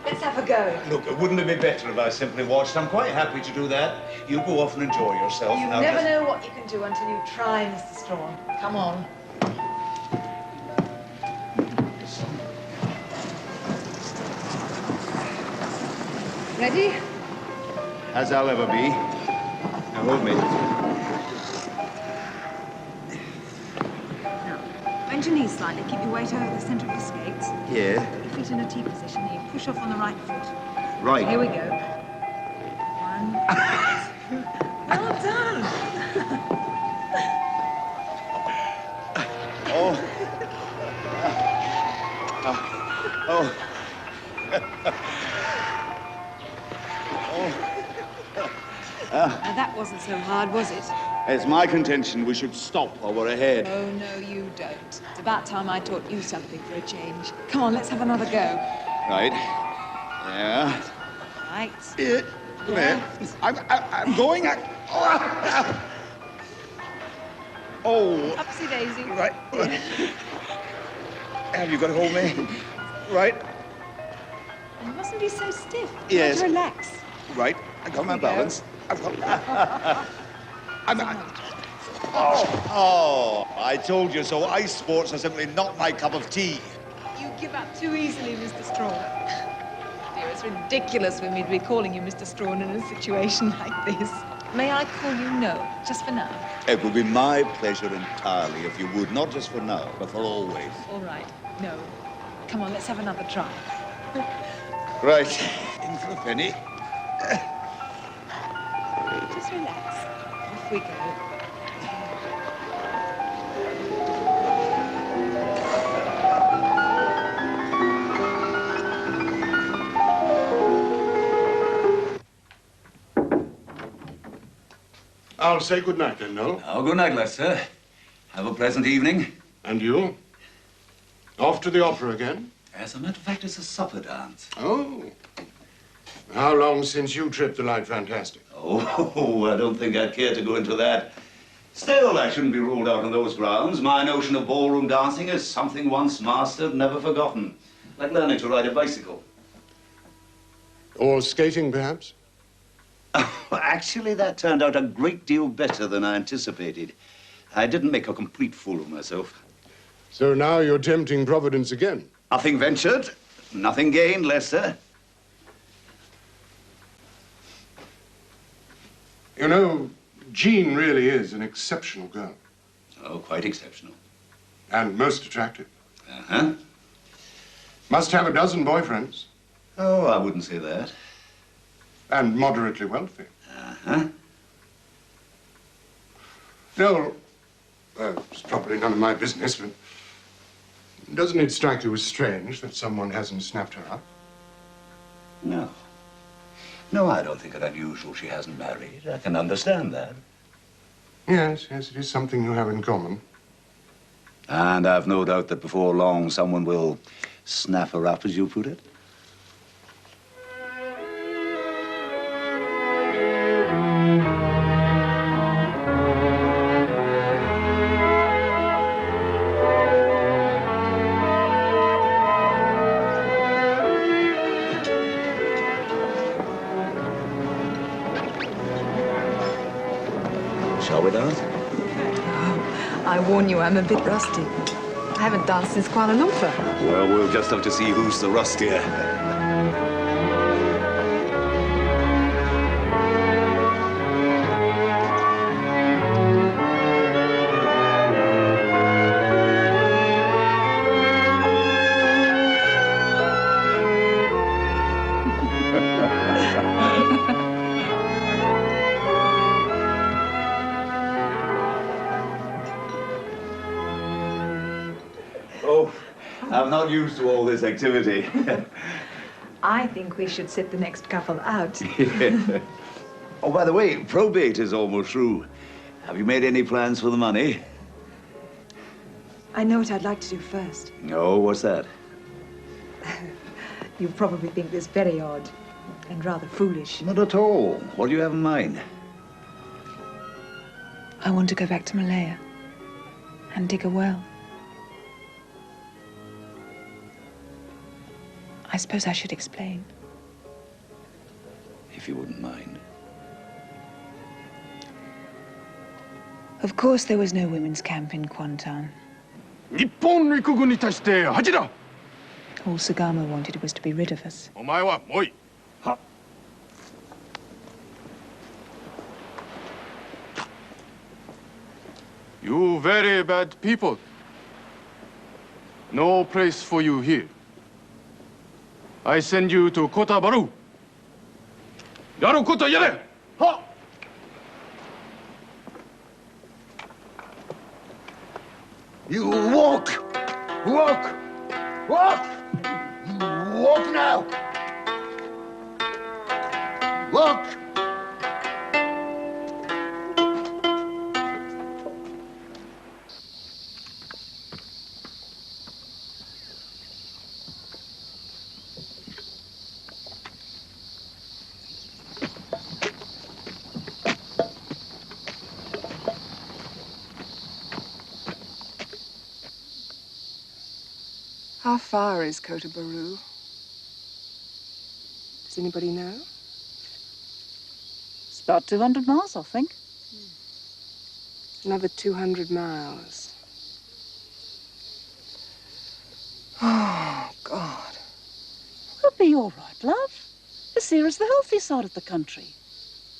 let's have a go. Look, wouldn't it be better if I simply watched? I'm quite happy to do that. You go off and enjoy yourself. You Now, never just... know what you can do until you try, Mr. Strawn. Come on. Ready? As I'll ever be. Now, hold me. Now, bend your knees slightly. Keep your weight over the centre of the skates. Yeah. Put your feet in a T position here. Push off on the right foot. Right. Here we go. 1, 2. Well done. Oh. Oh. Now, that wasn't so hard, was it? It's my contention we should stop while we're ahead. Oh, no, you don't. It's about time I taught you something for a change. Come on, let's have another go. Right. Yeah. Right. Yeah. Come here. I'm going. Oh. Upsy daisy. Right. Have you got to hold me? Right. You mustn't be so stiff. Yes. Try to relax. Right. I got my There you go. balance. Oh, I told you so. Ice sports are simply not my cup of tea. You give up too easily, Mr. Strawn. Dear, it's ridiculous for me to be calling you Mr. Strawn in a situation like this. May I call you No, just for now? It would be my pleasure entirely if you would, not just for now, but for always. All right, No. Come on, let's have another try. Right. In for a penny. Just relax. Off we go. I'll say good night then, Noel. Oh, good night, Lester. Have a pleasant evening. And you? Off to the opera again? As a matter of fact, it's a supper dance. Oh. How long since you tripped the Light Fantastic? Oh, I don't think I'd care to go into that. Still, I shouldn't be ruled out on those grounds. My notion of ballroom dancing is something once mastered, never forgotten. Like learning to ride a bicycle. Or skating, perhaps? Actually, that turned out a great deal better than I anticipated. I didn't make a complete fool of myself. So now you're tempting Providence again? Nothing ventured, nothing gained, Lester. You know, Jean really is an exceptional girl. Oh, quite exceptional. And most attractive. Uh-huh. Must have a dozen boyfriends. Oh, I wouldn't say that. And moderately wealthy. Uh-huh. No, it's probably none of my business, but doesn't it strike you as strange that someone hasn't snapped her up? No. No, I don't think it unusual she hasn't married. I can understand that. Yes, yes, it is something you have in common. And I've no doubt that before long someone will snap her up, as you put it. Shall we dance? I warn you, I'm a bit rusty. I haven't danced since Kuala Lumpur. Well, we'll just have to see who's the rustier. I'm not used to all this activity. I think we should sit the next couple out. Yeah. Oh, by the way, probate is almost through. Have you made any plans for the money? I know what I'd like to do first. No, what's that? You probably think this very odd and rather foolish. Not at all. What do you have in mind? I want to go back to Malaya and dig a well. I suppose I should explain. If you wouldn't mind. Of course, there was no women's camp in Kwantan. 日本陸軍に対して恥だ。 All Sagama wanted was to be rid of us. お前はもういい。は。You very bad people. No place for you here. I send you to Kota Baru. やることやれ。は。You walk! Walk! Walk! You walk now! Walk! How far is Kota Baru? Does anybody know? It's about 200 miles, I think. Another 200 miles. Oh, God. It'll be all right, love. This here is the healthy side of the country.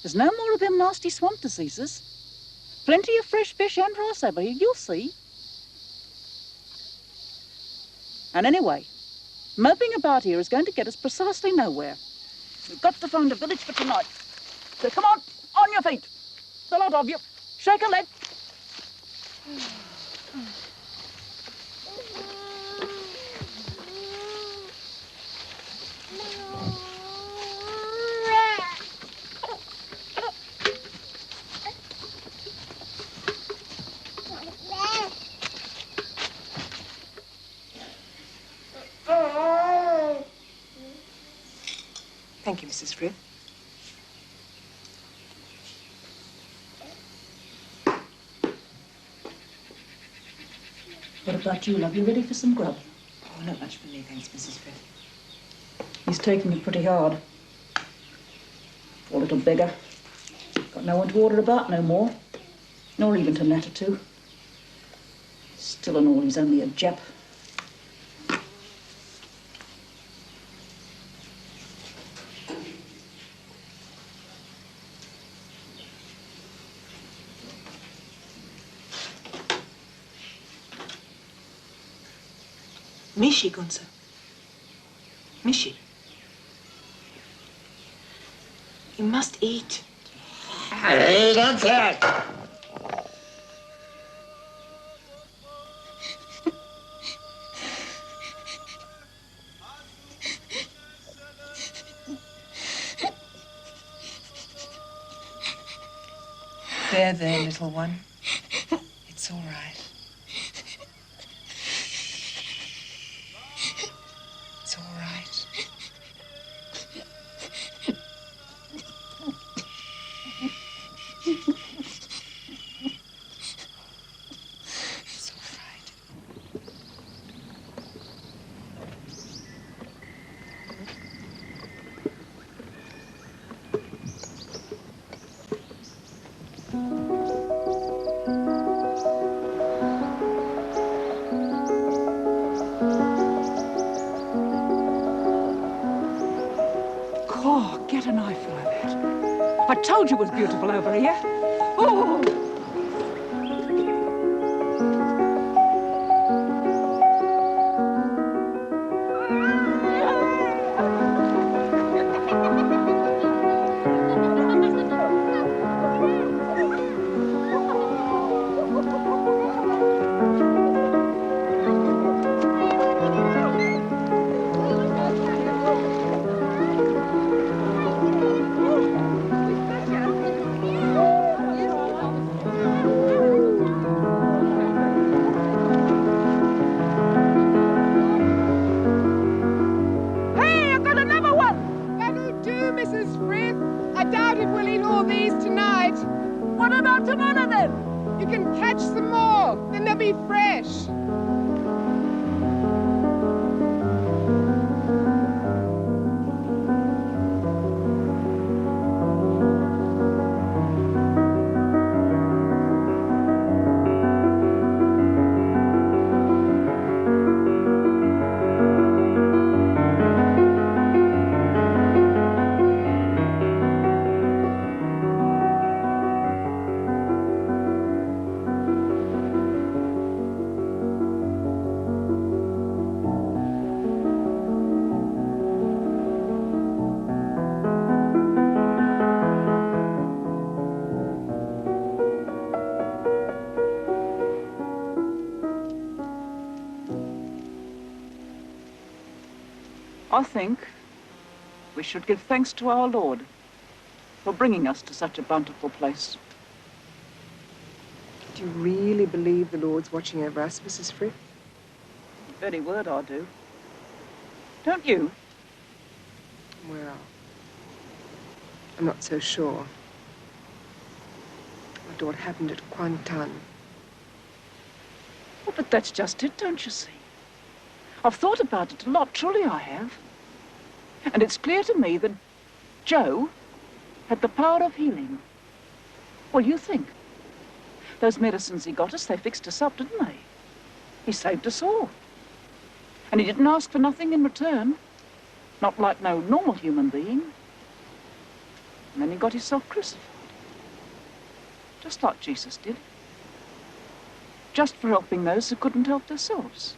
There's no more of them nasty swamp diseases. Plenty of fresh fish and rice over here, you'll see. And anyway, moping about here is going to get us precisely nowhere. We've got to find a village for tonight. So come on your feet. The lot of you. Shake a leg. Thank you, Mrs. Frith. What about you, love? You ready for some grub? Oh, not much for me, thanks, Mrs. Frith. He's taking you pretty hard. Poor little beggar. Got no one to order about no more. Nor even to natter to. Still and all, he's only a Jap. Mishi, Gunsa. Mishi. You must eat. Hey, that's it! There, little one. It's all right. It's all right. It's all right. Oh, get an eyeful of that. I told you it was beautiful over here. Oh! What about tomorrow, then? You can catch some more, then they'll be fresh. I think we should give thanks to our Lord for bringing us to such a bountiful place. Do you really believe the Lord's watching over us, Mrs. Frith? Very word I do. Don't you? Well, I'm not so sure. After what happened at Kwantan. Well, but that's just it, don't you see? I've thought about it a lot, truly I have. And it's clear to me that Joe had the power of healing. Well, you think. Those medicines he got us, they fixed us up, didn't they? He saved us all. And he didn't ask for nothing in return. Not like no normal human being. And then he got himself crucified. Just like Jesus did. Just for helping those who couldn't help themselves.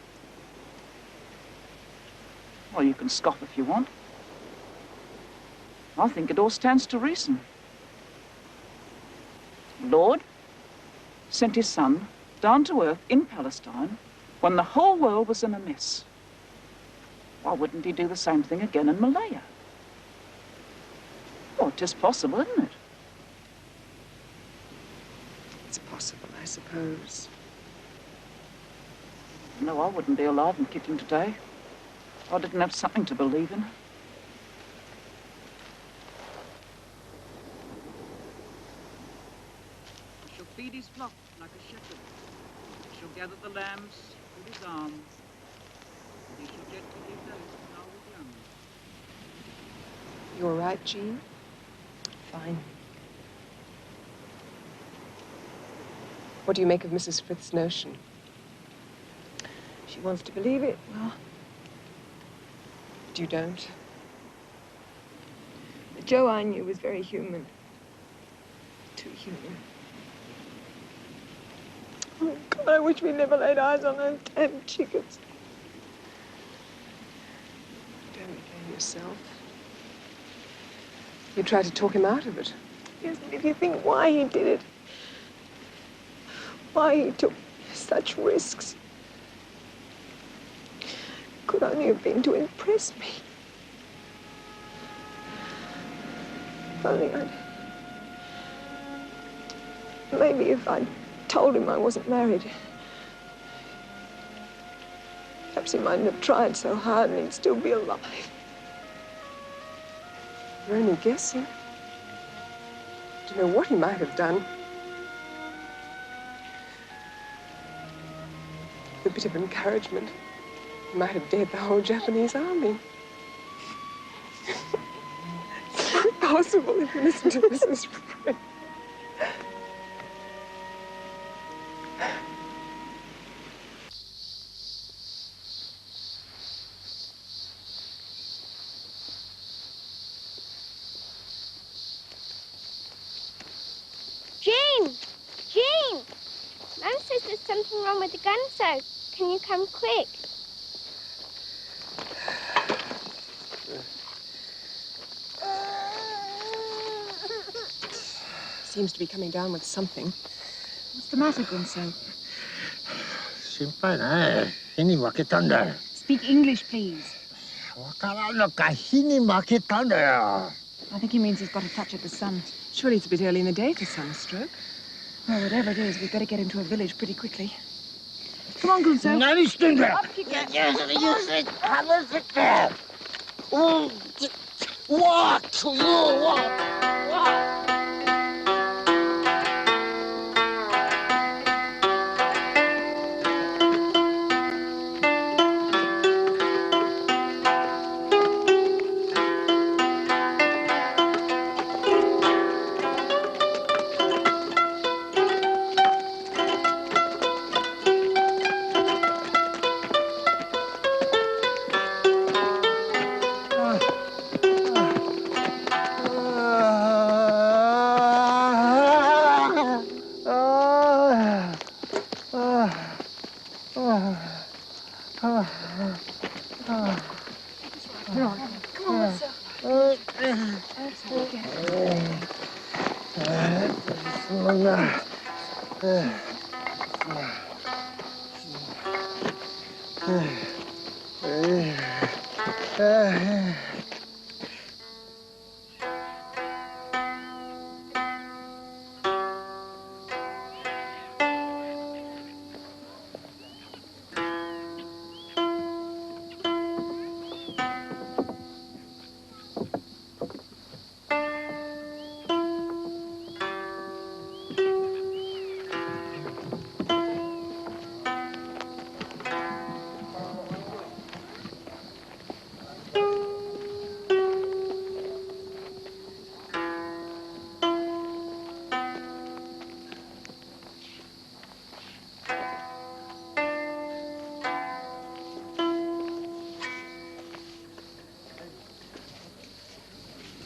Well, you can scoff if you want. I think it all stands to reason. The Lord sent his son down to earth in Palestine when the whole world was in a mess. Why wouldn't he do the same thing again in Malaya? Well, it is possible, isn't it? It's possible, I suppose. No, I wouldn't be alive and kicking today. I didn't have something to believe in. He shall feed his flock like a shepherd. He shall gather the lambs with his arms. And he shall gently lead those that are with young. You all right, Jean? Fine. What do you make of Mrs. Frith's notion? She wants to believe it. Well, But you don't? the Joe I knew was very human. Too human. Oh, God, I wish we never laid eyes on those damn chickens. Don't blame yourself. You tried to talk him out of it. Yes, but if you think why he did it, why he took such risks, could only have been to impress me. If only I'd... Maybe if I'd told him I wasn't married, perhaps he mightn't have tried so hard and he'd still be alive. You're only guessing. Don't know what he might have done. With a bit of encouragement, he might have dared the whole Japanese army. It's impossible if you listen to Mrs. Frith. Jean! Jean! Mum says there's something wrong with the gun, so can you come quick? Seems to be coming down with something. What's the matter, Gunso? 心配ない。火に負けたんだよ。 Speak English, please. わからんのか。火に負けたんだよ。 I think he means he's got a touch of the sun. Surely it's a bit early in the day for sunstroke. Well, whatever it is, we'd better get him to a village pretty quickly. Come on, Gunso. 何してんだよ。 Up, kick it. 離せて。うわっというわ。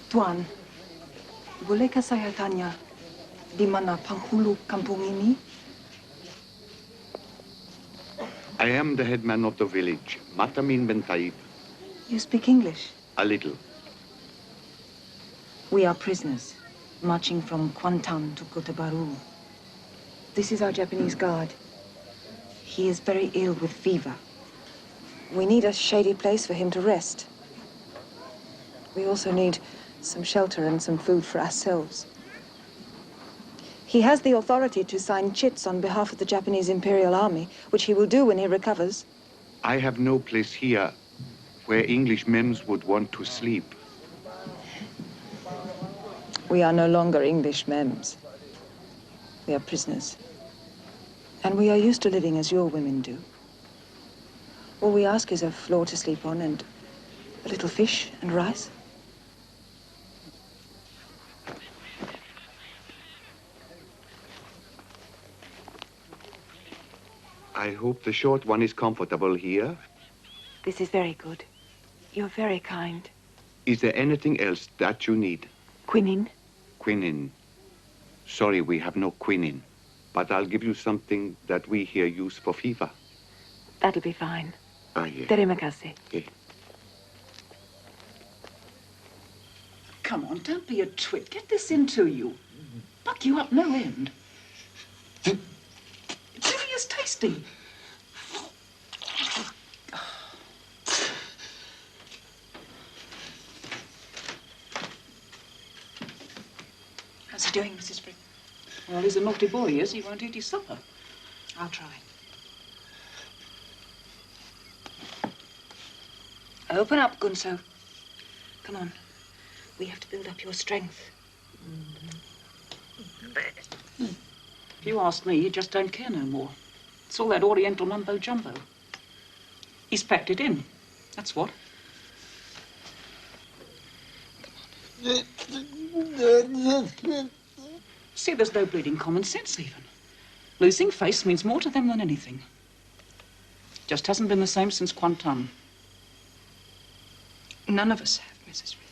Tuan, bolehkah saya tanya di mana penghulu kampung ini? I am the headman of the village, Matamin Ben Taib. You speak English? A little. We are prisoners, marching from Kuantan to Kota Baru. This is our Japanese guard. He is very ill with fever. We need a shady place for him to rest. We also need some shelter and some food for ourselves. He has the authority to sign chits on behalf of the Japanese Imperial Army, which he will do when he recovers. I have no place here where English mems would want to sleep. We are no longer English mems. We are prisoners. And we are used to living as your women do. All we ask is a floor to sleep on and a little fish and rice. I hope the short one is comfortable here. This is very good. You're very kind. Is there anything else that you need? Quinine? Quinine. Sorry, we have no quinine. But I'll give you something that we here use for fever. That'll be fine. Yeah. Terima kasih. Yeah. Come on, don't be a twit. Get this into you. Buck you up no end. It's really as tasty. How's he doing, Mrs. Frith? Well, he's a naughty boy, he is. He won't eat his supper. I'll try. Open up, Gunso. Come on. We have to build up your strength. If you ask me, you just don't care no more. It's all that Oriental mumbo-jumbo. He's packed it in. That's what. See, there's no bleeding common sense, even. Losing face means more to them than anything. Just hasn't been the same since Kuantan. None of us have, Mrs. Frith.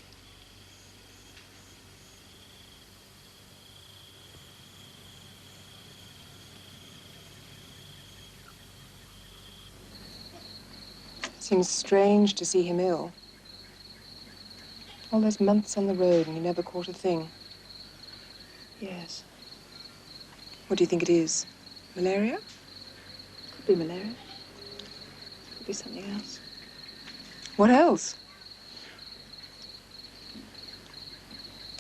Seems strange to see him ill. All those months on the road and he never caught a thing. Yes. What do you think it is? Malaria? Could be malaria. Could be something else. What else?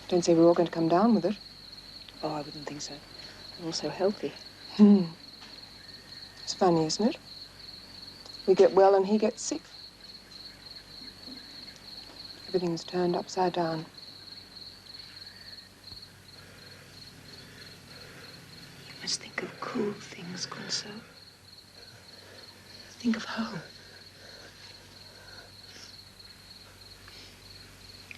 Don't say we're all going to come down with it. Oh, I wouldn't think so. We're all so healthy. It's funny, isn't it? We get well and he gets sick. Everything's turned upside down. You must think of cool things, Gunso. Think of home.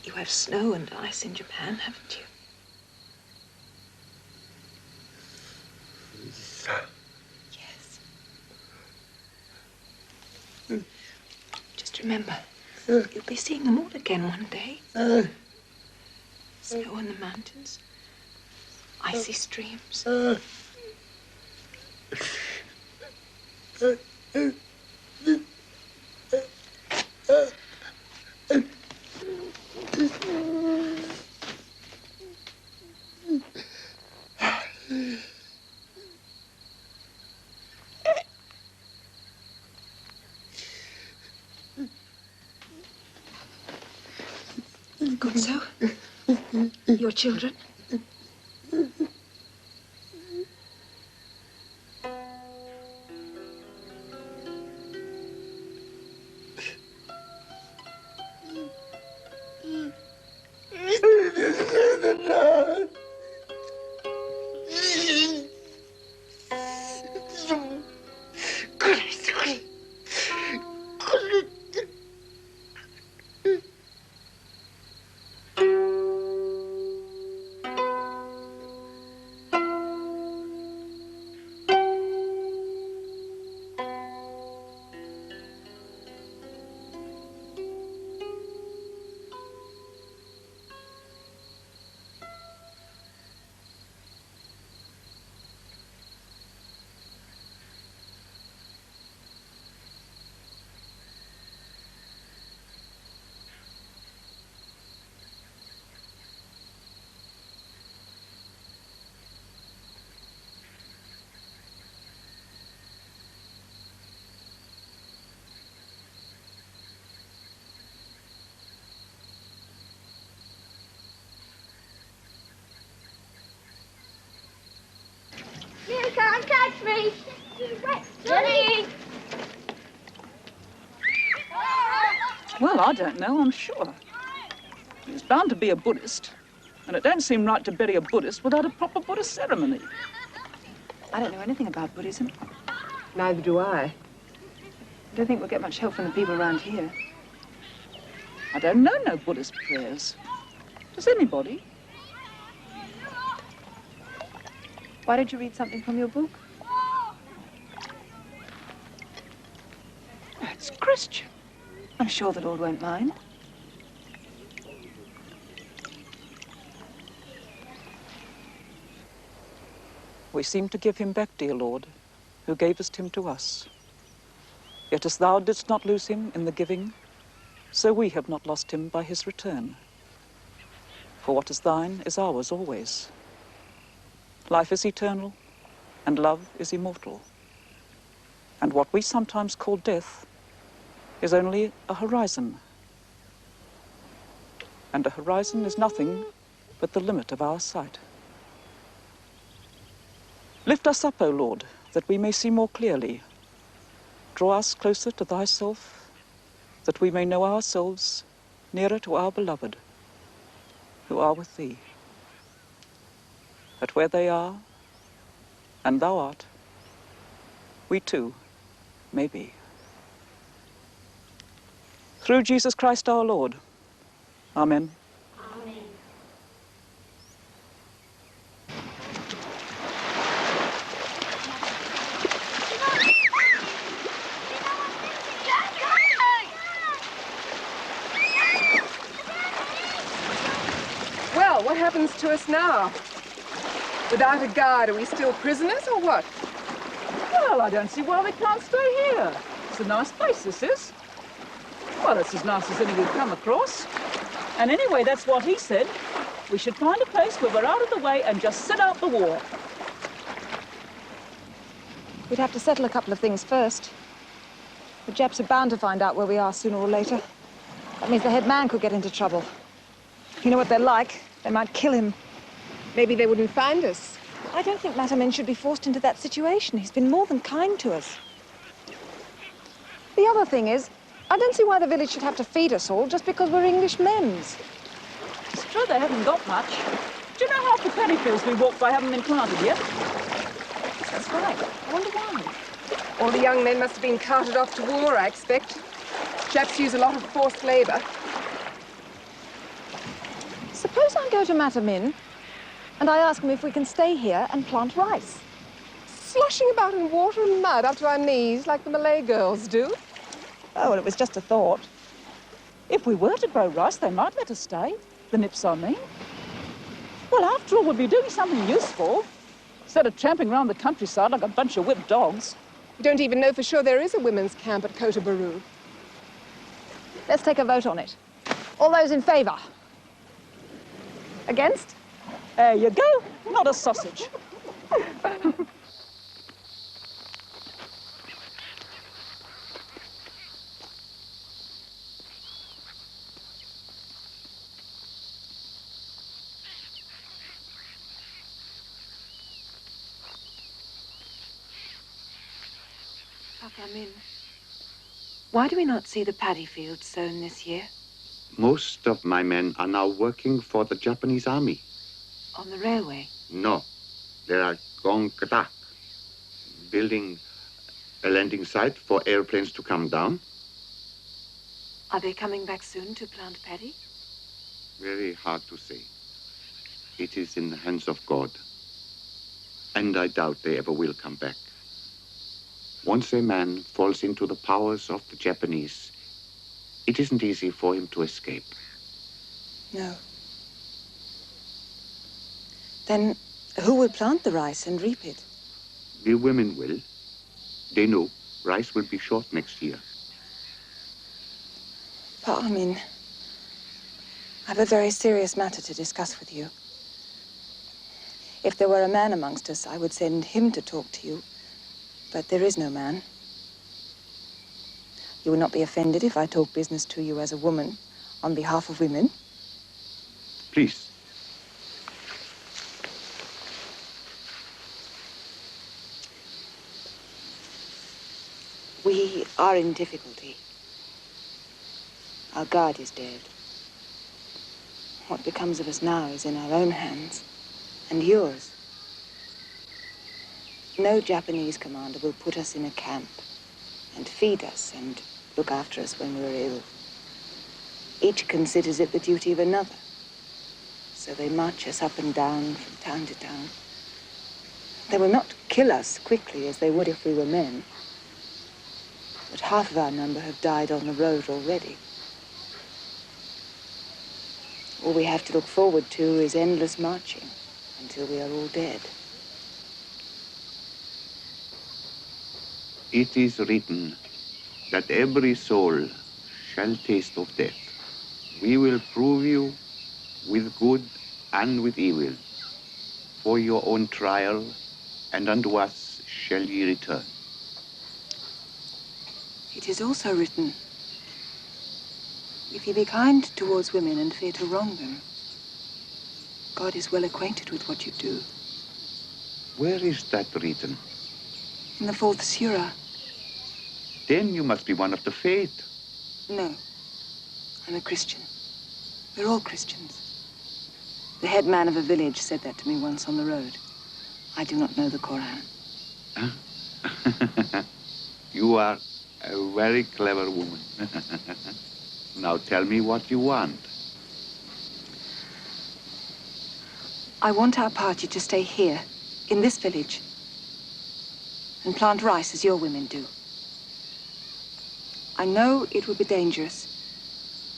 You have snow and ice in Japan, haven't you? Yes. Just remember, you'll be seeing them all again one day. Snow on the mountains, icy streams. Gonzo? Your children? You can't catch me! Johnny! Well, I don't know, I'm sure. He's bound to be a Buddhist, and it don't seem right to bury a Buddhist without a proper Buddhist ceremony. I don't know anything about Buddhism. Neither do I. I don't think we'll get much help from the people around here. I don't know no Buddhist prayers. Does anybody? Why did you read something from your book? That's Christian. I'm sure the Lord won't mind. We seem to give him back, dear Lord, who gavest him to us. Yet as thou didst not lose him in the giving, so we have not lost him by his return. For what is thine is ours always. Life is eternal, and love is immortal. And what we sometimes call death is only a horizon. And a horizon is nothing but the limit of our sight. Lift us up, O Lord, that we may see more clearly. Draw us closer to thyself, that we may know ourselves nearer to our beloved, who are with thee. That where they are, and thou art, we too may be. Through Jesus Christ our Lord. Amen. Well, what happens to us now? Without a guard, are we still prisoners or what? Well, I don't see why we can't stay here. It's a nice place, this is. Well, it's as nice as any we've come across. And anyway, that's what he said. We should find a place where we're out of the way and just sit out the war. We'd have to settle a couple of things first. The Japs are bound to find out where we are sooner or later. That means the head man could get into trouble. You know what they're like. They might kill him. Maybe they wouldn't find us. I don't think Matamin should be forced into that situation. He's been more than kind to us. The other thing is, I don't see why the village should have to feed us all just because we're English mems. It's true they haven't got much. Do you know half the paddy fields we walked by haven't been planted yet? That's right. I wonder why. All the young men must have been carted off to war, I expect. Japs use a lot of forced labor. Suppose I go to Matamin and I ask him if we can stay here and plant rice. Sloshing about in water and mud up to our knees like the Malay girls do. Oh, well, it was just a thought. If we were to grow rice, they might let us stay. The Nips, I mean. Well, after all, we'd be doing something useful, instead of tramping around the countryside like a bunch of whipped dogs. We don't even know for sure there is a women's camp at Kota Baru. Let's take a vote on it. All those in favour? Against? There you go. Not a sausage. Papa Min, why do we not see the paddy fields sown this year? Most of my men are now working for the Japanese army. On the railway? No, they are Gongkatak, building a landing site for airplanes to come down. Are they coming back soon to plant paddy? Very hard to say. It is in the hands of God. And I doubt they ever will come back. Once a man falls into the powers of the Japanese, it isn't easy for him to escape. No. Then who will plant the rice and reap it? The women will. They know rice will be short next year. Pa Min, I have a very serious matter to discuss with you. If there were a man amongst us, I would send him to talk to you. But there is no man. You will not be offended if I talk business to you as a woman on behalf of women? Please. We are in difficulty. Our guard is dead. What becomes of us now is in our own hands, and yours. No Japanese commander will put us in a camp and feed us and look after us when we're ill. Each considers it the duty of another. So they march us up and down from town to town. They will not kill us quickly as they would if we were men. But half of our number have died on the road already. All we have to look forward to is endless marching until we are all dead. It is written that every soul shall taste of death. We will prove you with good and with evil. For your own trial, and unto us shall ye return. It is also written, if you be kind towards women and fear to wrong them, God is well acquainted with what you do. Where is that written? In the 4th Surah. Then you must be one of the faith. No, I'm a Christian. We're all Christians. The head man of a village said that to me once on the road. I do not know the Koran. You are a very clever woman. Now tell me what you want. I want our party to stay here, in this village, and plant rice as your women do. I know it would be dangerous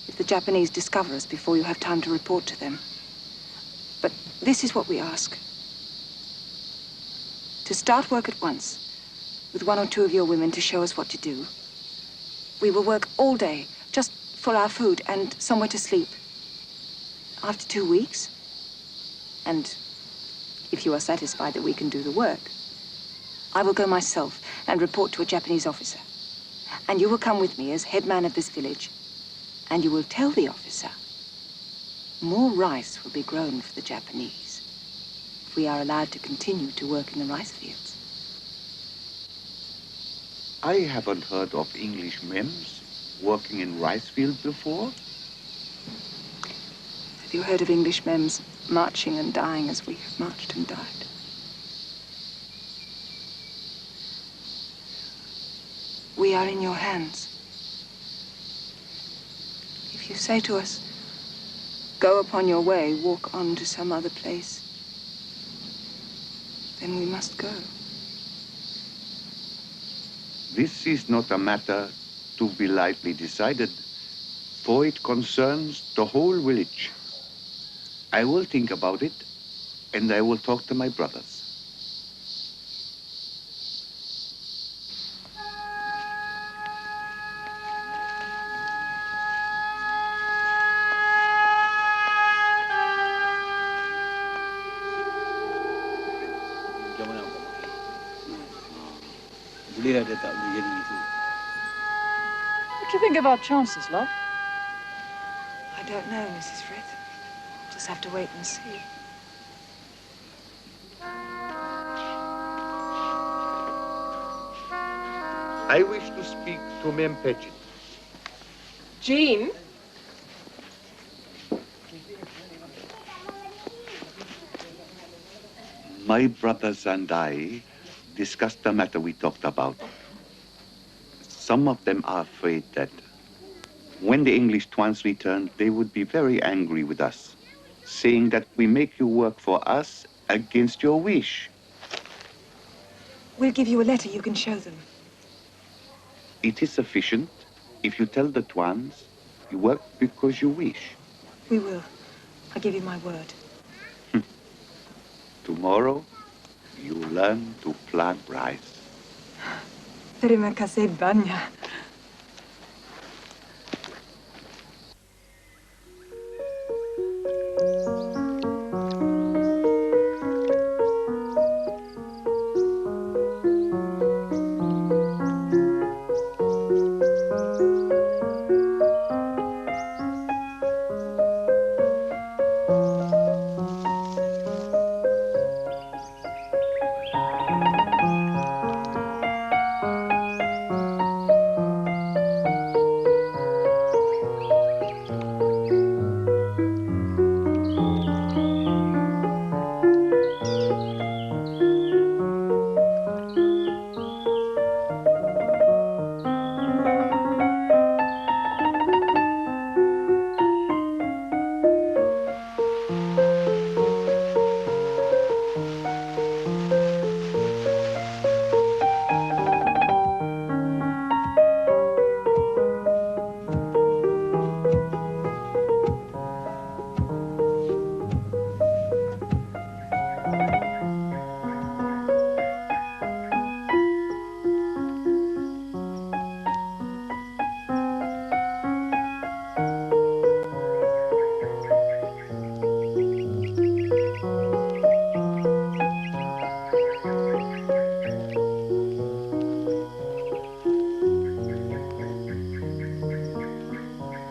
if the Japanese discover us before you have time to report to them. But this is what we ask. To start work at once, with 1 or 2 of your women to show us what to do. We will work all day, just for our food and somewhere to sleep. After 2 weeks, and if you are satisfied that we can do the work, I will go myself and report to a Japanese officer. And you will come with me as head man of this village, and you will tell the officer more rice will be grown for the Japanese if we are allowed to continue to work in the rice fields. I haven't heard of English men working in rice fields before. Have you heard of English men marching and dying as we have marched and died? We are in your hands. If you say to us, go upon your way, walk on to some other place, then we must go. This is not a matter to be lightly decided, for it concerns the whole village. I will think about it, and I will talk to my brothers. What do you think of our chances, love? I don't know, Mrs. Frith. Just have to wait and see. I wish to speak to Mem Paget. Jean? My brothers and I discussed the matter we talked about. Some of them are afraid that when the English twins return, they would be very angry with us, saying that we make you work for us against your wish. We'll give you a letter you can show them. It is sufficient if you tell the twins you work because you wish. We will. I give you my word. Tomorrow, you learn to plant rice. Terima kasih banyak.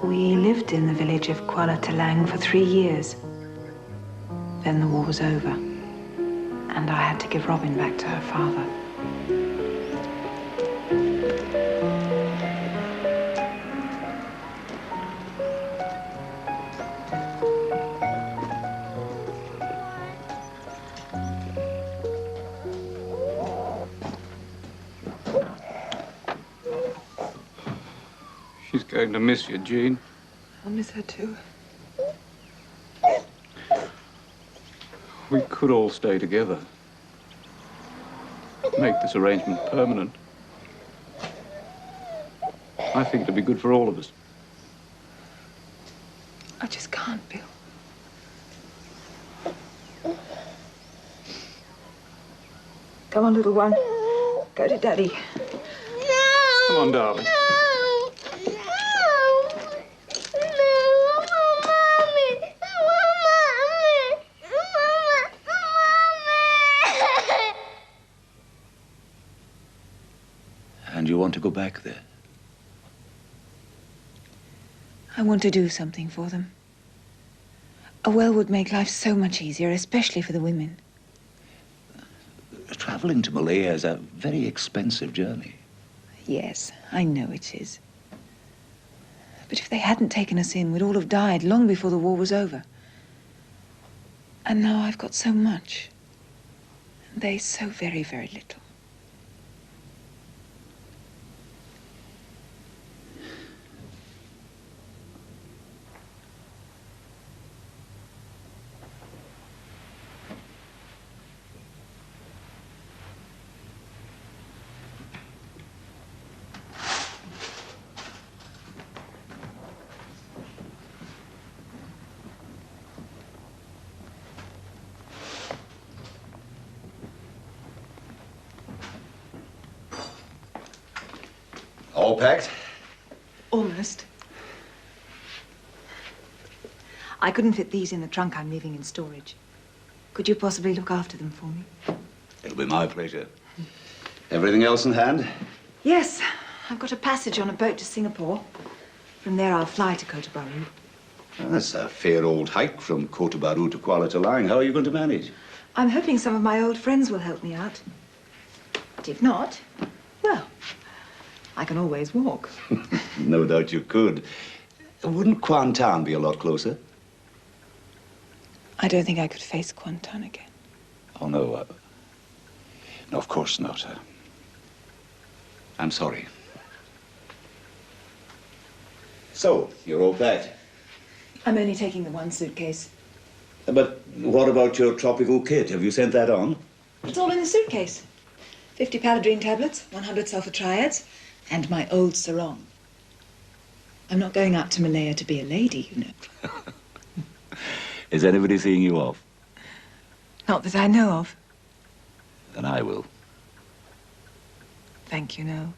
We lived in the village of Kuala Talang for 3 years. Then the war was over, and I had to give Robin back to her father. She's going to miss you, Jean. I'll miss her too. We could all stay together. Make this arrangement permanent. I think it'd be good for all of us. I just can't, Bill. Come on, little one. Go to Daddy. Come on, darling. And you want to go back there? I want to do something for them. A well would make life so much easier, especially for the women. Traveling to Malaya is a very expensive journey. Yes, I know it is. But if they hadn't taken us in, we'd all have died long before the war was over. And now I've got so much. And they so very, very little. All packed? Almost. I couldn't fit these in the trunk I'm leaving in storage. Could you possibly look after them for me? It'll be my pleasure. Everything else in hand? Yes. I've got a passage on a boat to Singapore. From there, I'll fly to Kota Bharu. That's a fair old hike from Kota Bharu to Kuala Talang. How are you going to manage? I'm hoping some of my old friends will help me out. But if not, well, I can always walk. No doubt you could. Wouldn't Kwantan be a lot closer? I don't think I could face Kwantan again. Oh, no. No, of course not. I'm sorry. So, you're all packed. I'm only taking the one suitcase. But what about your tropical kit? Have you sent that on? It's all in the suitcase. 50 Paladrine tablets, 100 sulfur triads, and my old sarong. I'm not going out to Malaya to be a lady, you know. Is anybody seeing you off? Not that I know of. Then I will. Thank you, no.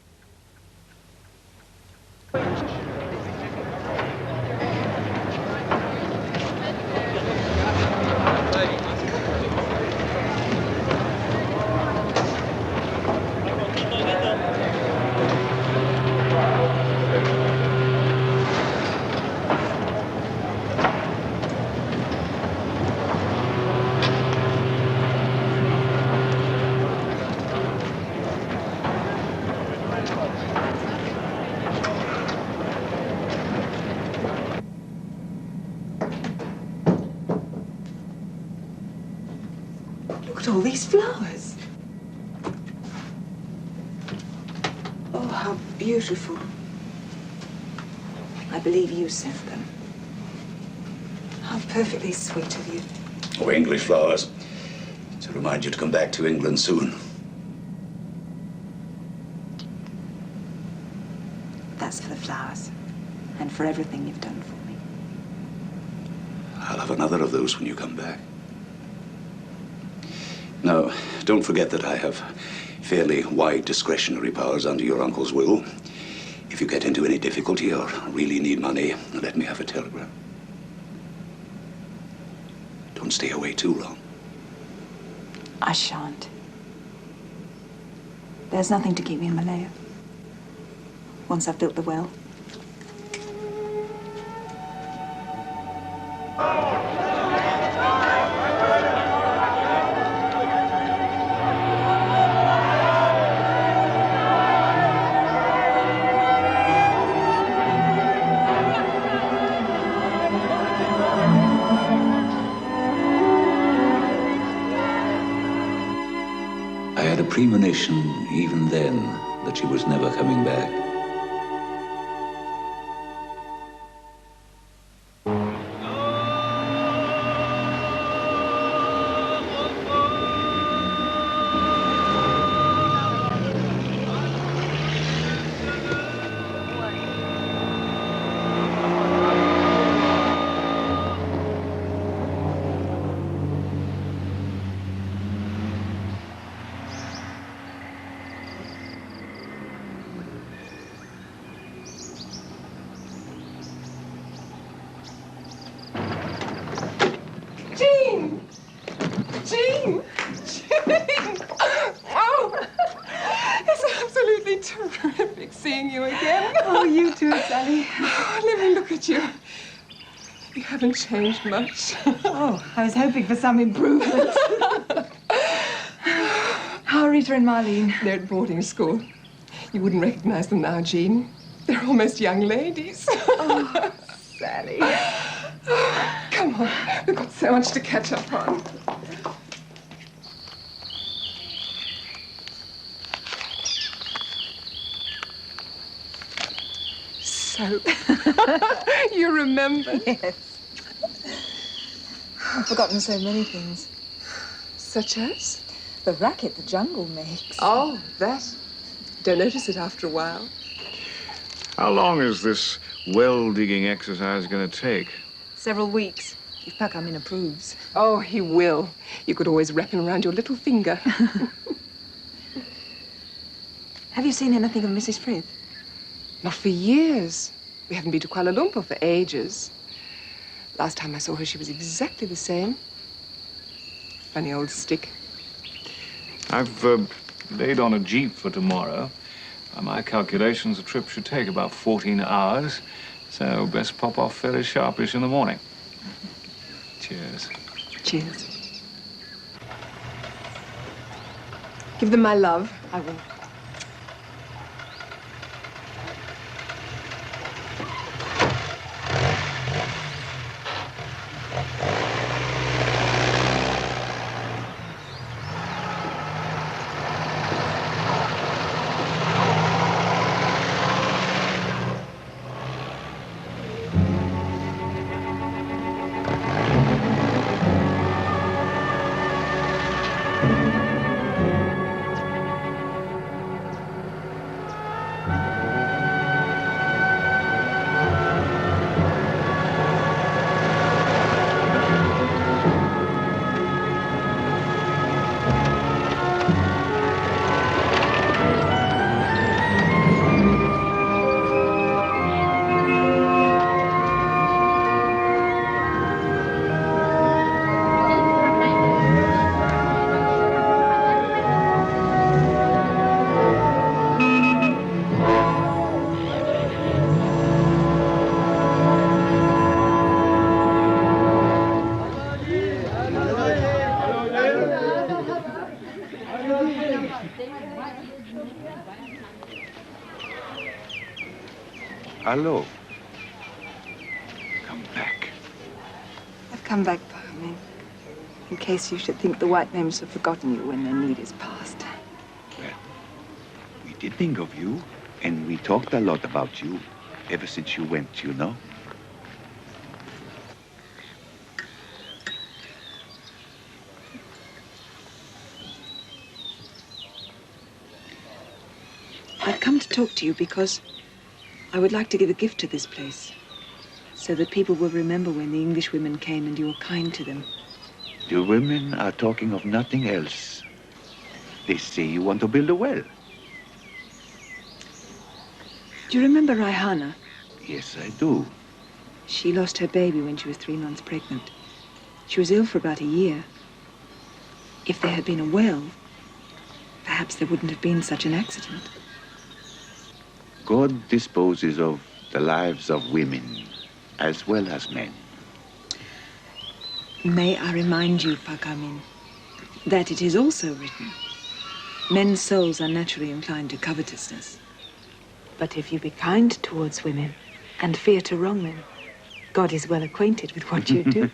Look at all these flowers. Oh, how beautiful. I believe you sent them. How perfectly sweet of you. Oh, English flowers. To remind you to come back to England soon. That's for the flowers and for everything you've done for me. I'll have another of those when you come back. Now, don't forget that I have fairly wide discretionary powers under your uncle's will. If you get into any difficulty or really need money, let me have a telegram. Don't stay away too long. I shan't. There's nothing to keep me in Malaya. Once I've built the well. I had a premonition, even then, that she was never coming back. Jean! Jean! Jean! Oh! It's absolutely terrific seeing you again. Oh, you too, Sally. Oh, let me look at you. You haven't changed much. Oh, I was hoping for some improvement. How are Rita and Marlene? They're at boarding school. You wouldn't recognize them now, Jean. They're almost young ladies. Oh, Sally. Come on, we've got so much to catch up on. So, you remember? Yes. I've forgotten so many things. Such as? The racket the jungle makes. Oh, that. Don't notice it after a while. How long is this well-digging exercise going to take? Several weeks, if Pakamin approves. Oh, he will. You could always wrap him around your little finger. Have you seen anything of Mrs. Frith? Not for years. We haven't been to Kuala Lumpur for ages. Last time I saw her, she was exactly the same. Funny old stick. I've laid on a jeep for tomorrow. By my calculations, the trip should take about 14 hours. So best pop off fairly sharpish in the morning. Cheers. Cheers. Give them my love. I will. Hello. Come back. I've come back, Pagamon, in case you should think the white names have forgotten you when their need is past. Well, we did think of you, and we talked a lot about you ever since you went, you know? I've come to talk to you because I would like to give a gift to this place, so that people will remember when the English women came and you were kind to them. The women are talking of nothing else. They say you want to build a well. Do you remember Raihana? Yes, I do. She lost her baby when she was 3 months pregnant. She was ill for about a year. If there had been a well, perhaps there wouldn't have been such an accident. God disposes of the lives of women as well as men. May I remind you, Pagamon, that it is also written, men's souls are naturally inclined to covetousness. But if you be kind towards women and fear to wrong them, God is well acquainted with what you do.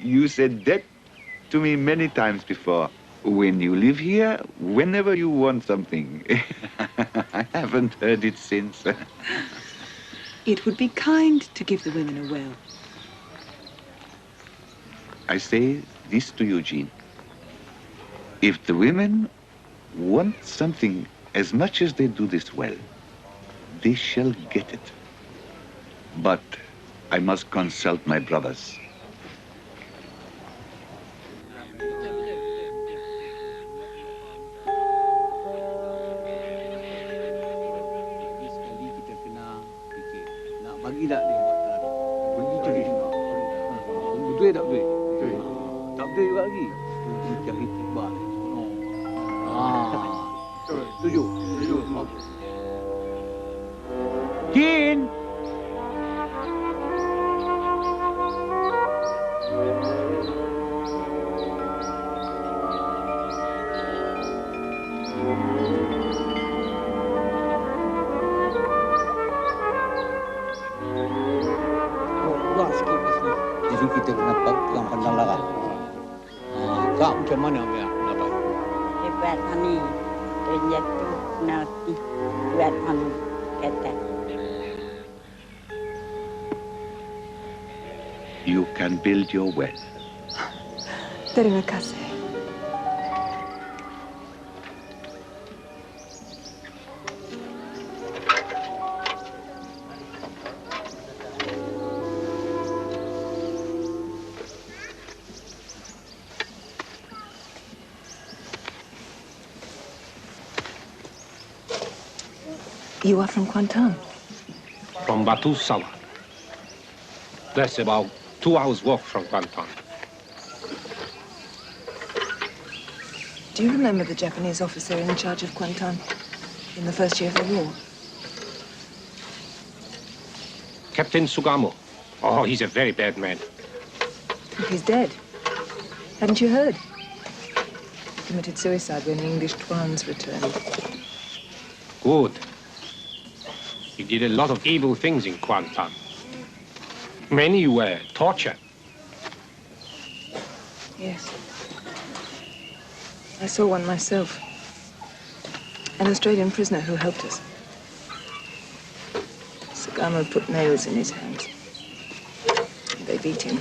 You said that to me many times before. When you live here, whenever you want something. I haven't heard it since. It would be kind to give the women a well. I say this to you, Jean. If the women want something as much as they do this well, they shall get it. But I must consult my brothers. Bagi tak dia buat tadi? Bagi curi. Betul tak betul? Betul. Tak betul juga lagi. Macam itibar. Setuju. Setuju. Jin. Jadi kita kena pegang pandang larang. Kak macam mana dapat? Buat ni, kerja tu nanti buat kata. You can build your well. Terima kasih. You are from Kuantan? From Batu Sawat. That's about 2 hours' walk from Kuantan. Do you remember the Japanese officer in charge of Kuantan in the first year of the war? Captain Sugamo. Oh, he's a very bad man. He's dead. Hadn't you heard? He committed suicide when the English Twans returned. Good. He did a lot of evil things in Kuantan. Many were tortured. Yes. I saw one myself. An Australian prisoner who helped us. Sugamo put nails in his hands. They beat him.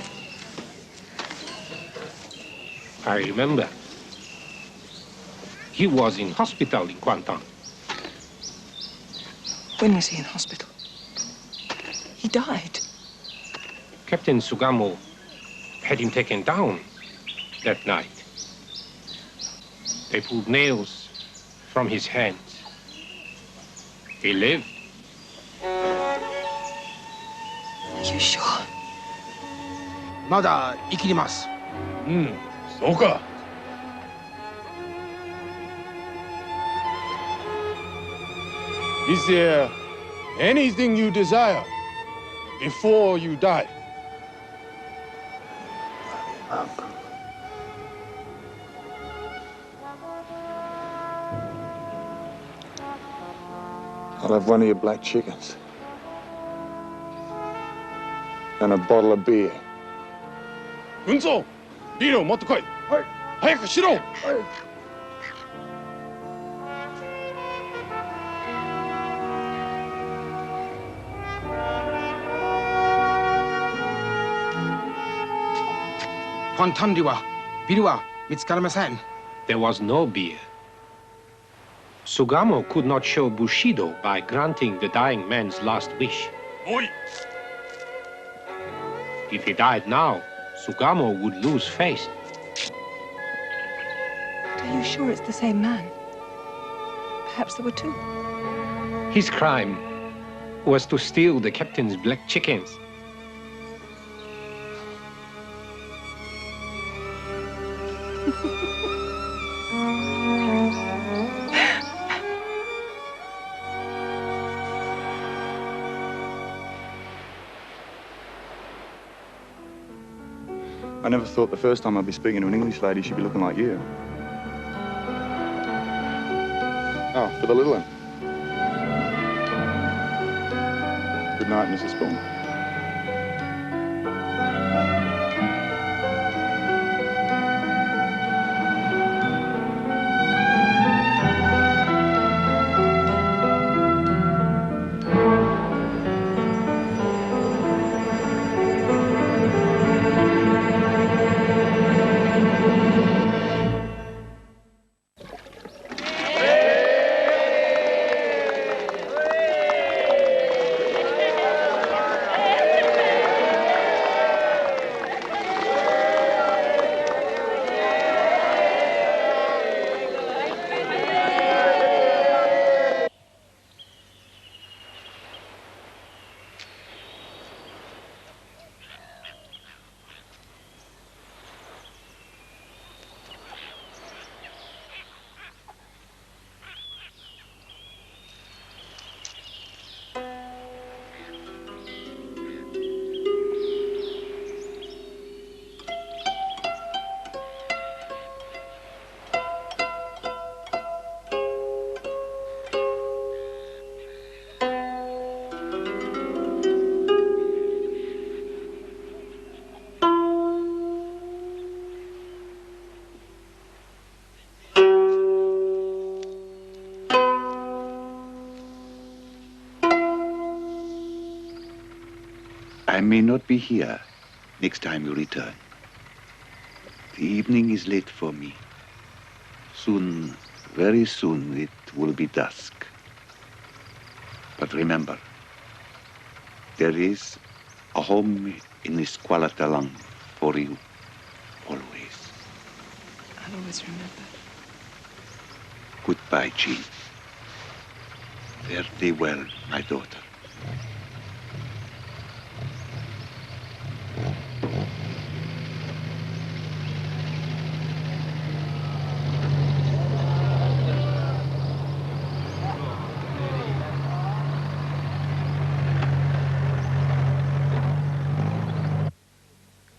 I remember. He was in hospital in Kuantan. When was he in hospital? He died. Captain Sugamo had him taken down that night. They pulled nails from his hands. He lived. You sure? まだ生きてます。そうか。Is there anything you desire before you die? I'll have one of your black chickens. and a bottle of beer. 軍曹、ビールを持ってこい。はい。早くしろ。はい。Kwantanではビールは見つかりません。There was no beer. Sugamo could not show Bushido by granting the dying man's last wish. If he died now, Sugamo would lose face. But are you sure it's the same man? Perhaps there were two. His crime was to steal the captain's black chickens. I never thought the first time I'd be speaking to an English lady, she'd be looking like you. Oh, for the little one. Good night, Mrs. Spoon. I may not be here next time you return. The evening is late for me. Soon, very soon, it will be dusk. But remember, there is a home in this Kuala for you, always. I'll always remember. Goodbye, Jean. Fare thee well, my daughter.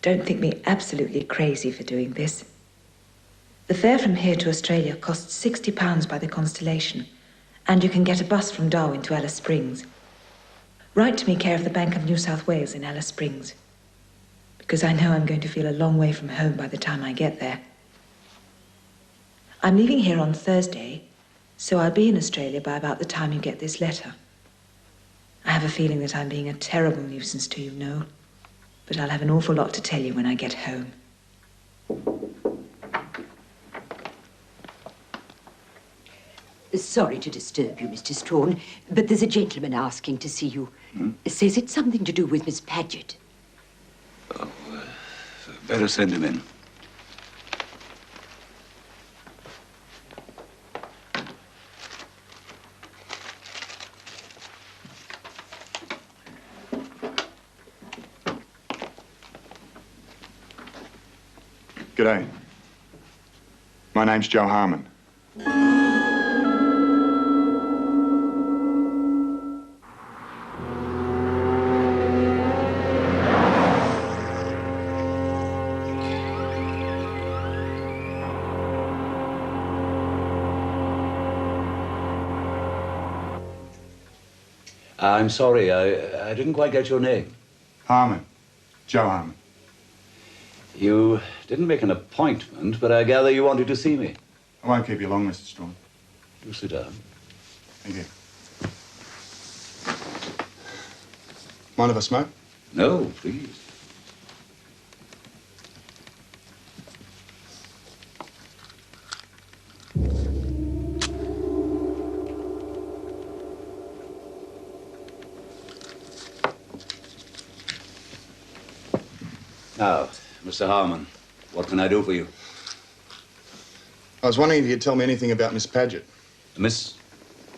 Don't think me absolutely crazy for doing this. The fare from here to Australia costs £60 by the Constellation, and you can get a bus from Darwin to Alice Springs. Write to me care of the Bank of New South Wales in Alice Springs, because I know I'm going to feel a long way from home by the time I get there. I'm leaving here on Thursday, so I'll be in Australia by about the time you get this letter. I have a feeling that I'm being a terrible nuisance to you, Noel. But I'll have an awful lot to tell you when I get home. Sorry to disturb you, Mr. Strawn, but there's a gentleman asking to see you. Says it's something to do with Miss Paget. Better send him in. G'day. My name's Joe Harmon. I'm sorry, I didn't quite get your name. Harmon. Joe Harmon. You didn't make an appointment, but I gather you wanted to see me. I won't keep you long, Mr. Strawn. Do sit down. Thank you. Mind if I smoke? No, please. Now, Mr. Harmon, what can I do for you? I was wondering if you could tell me anything about Miss Paget. Miss?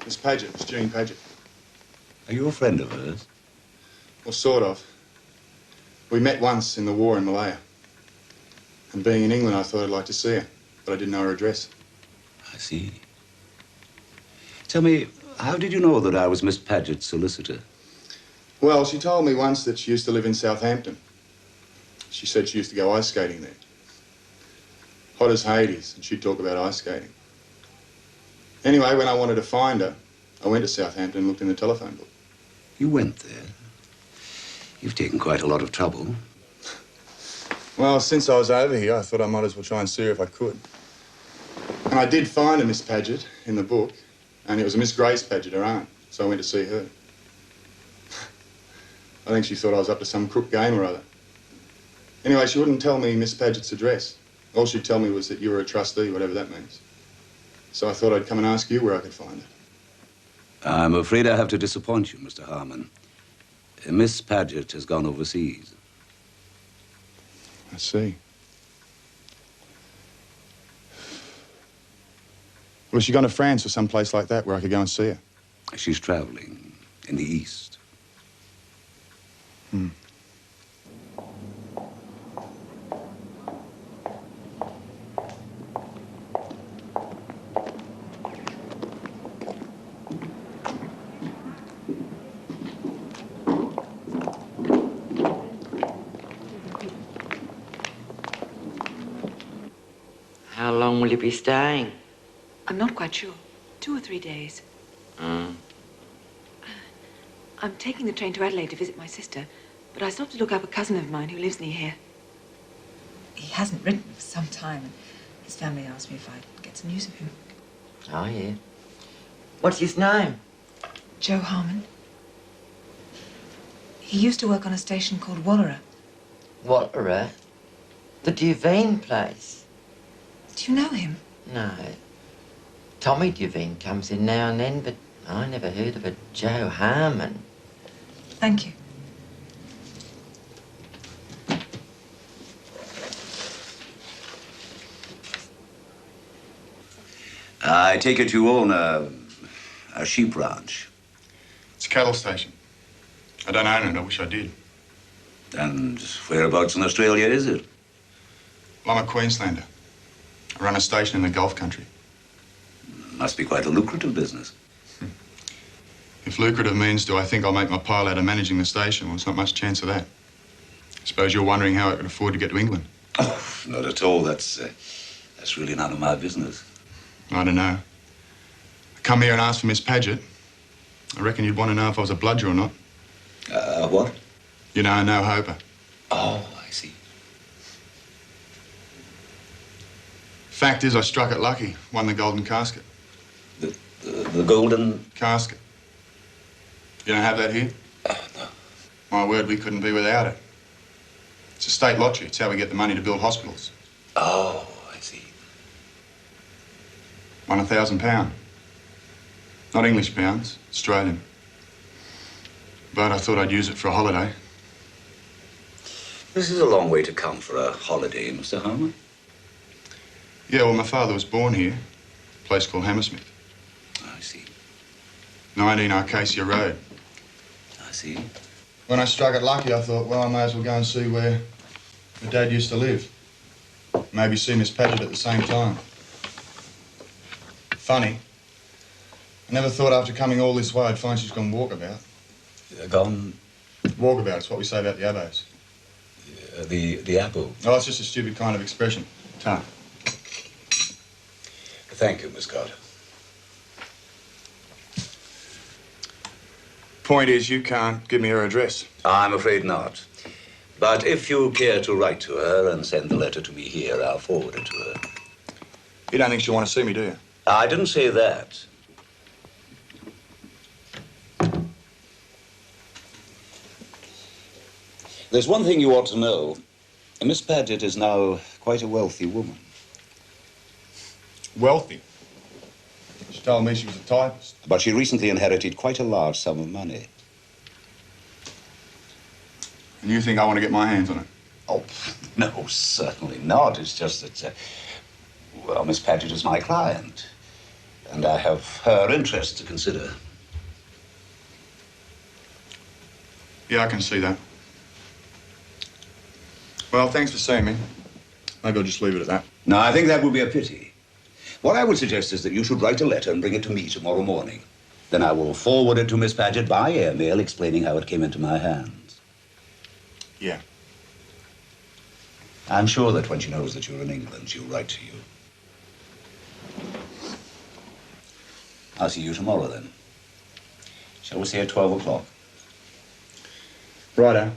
Miss Paget, Miss Jean Paget. Are you a friend of hers? Well, sort of. We met once in the war in Malaya. And being in England, I thought I'd like to see her, but I didn't know her address. I see. Tell me, how did you know that I was Miss Paget's solicitor? Well, she told me once that she used to live in Southampton. She said she used to go ice skating there. Hot as Hades, and she'd talk about ice skating. Anyway, when I wanted to find her, I went to Southampton and looked in the telephone book. You went there? You've taken quite a lot of trouble. Well, since I was over here, I thought I might as well try and see her if I could. And I did find a Miss Paget in the book, and it was a Miss Grace Paget, her aunt, so I went to see her. I think she thought I was up to some crook game or other. Anyway, she wouldn't tell me Miss Paget's address. All she'd tell me was that you were a trustee, whatever that means. So I thought I'd come and ask you where I could find her. I'm afraid I have to disappoint you, Mr. Harmon. Miss Paget has gone overseas. I see. Well, has she gone to France or someplace like that where I could go and see her? She's traveling in the East. Hmm. How long will you be staying? I'm not quite sure. 2 or 3 days. Mm. I'm taking the train to Adelaide to visit my sister, but I stopped to look up a cousin of mine who lives near here. He hasn't written for some time, and his family asked me if I'd get some news of him. Oh, yeah. What's his name? Joe Harmon. He used to work on a station called Wallara. Wallara? The Duveen place? Do you know him? No. Tommy Duveen comes in now and then, but I never heard of a Joe Harmon. Thank you. I take it you own a sheep ranch. It's a cattle station. I don't own it. I wish I did. And whereabouts in Australia is it? Well, I'm a Queenslander. I run a station in the Gulf country. Must be quite a lucrative business. If lucrative means do I think I'll make my pile out of managing the station, well, there's not much chance of that. I suppose you're wondering how I could afford to get to England. Oh, not at all. That's really none of my business. I don't know. I come here and ask for Miss Paget. I reckon you'd want to know if I was a bludger or not. What? You know, no hoper. Oh, I see. Fact is, I struck it lucky. Won the golden casket. The golden... Casket. You don't have that here? No. My word, we couldn't be without it. It's a state lottery. It's how we get the money to build hospitals. Oh, I see. Won £1,000. Not English pounds, Australian. But I thought I'd use it for a holiday. This is a long way to come for a holiday, Mr. Harmon. Yeah, well, my father was born here, a place called Hammersmith. I see. 19 Arcacia Road. I see. When I struck it lucky, I thought, well, I may as well go and see where my dad used to live. Maybe see Miss Paget at the same time. Funny. I never thought after coming all this way I'd find she's gone walkabout. Gone? Walkabout, it's what we say about the abos. The abo? Oh, it's just a stupid kind of expression. Ta. Thank you, Miss Carter. Point is, you can't give me her address. I'm afraid not. But if you care to write to her and send the letter to me here, I'll forward it to her. You don't think she'll want to see me, do you? I didn't say that. There's one thing you ought to know. Miss Paget is now quite a wealthy woman. Wealthy? She told me she was a typist. But she recently inherited quite a large sum of money. And you think I want to get my hands on it? Oh, no, certainly not. It's just that, well, Miss Paget is my client. And I have her interests to consider. Yeah, I can see that. Well, thanks for seeing me. Maybe I'll just leave it at that. No, I think that would be a pity. What I would suggest is that you should write a letter and bring it to me tomorrow morning. Then I will forward it to Miss Paget by airmail, explaining how it came into my hands. Yeah. I'm sure that when she knows that you're in England, she'll write to you. I'll see you tomorrow, then. Shall we say at 12 o'clock? Righto.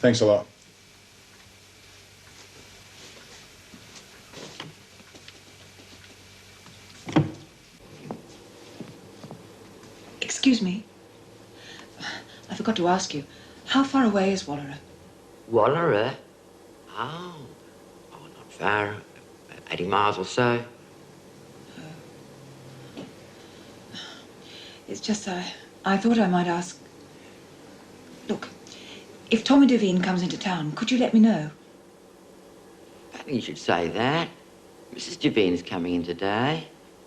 Thanks a lot. Excuse me. I forgot to ask you, how far away is Wallara? Wallara? Oh, not far. 80 miles or so. It's just I thought I might ask. Look, if Tommy Devine comes into town, could you let me know? I think you should say that. Mrs. Devine's coming in today.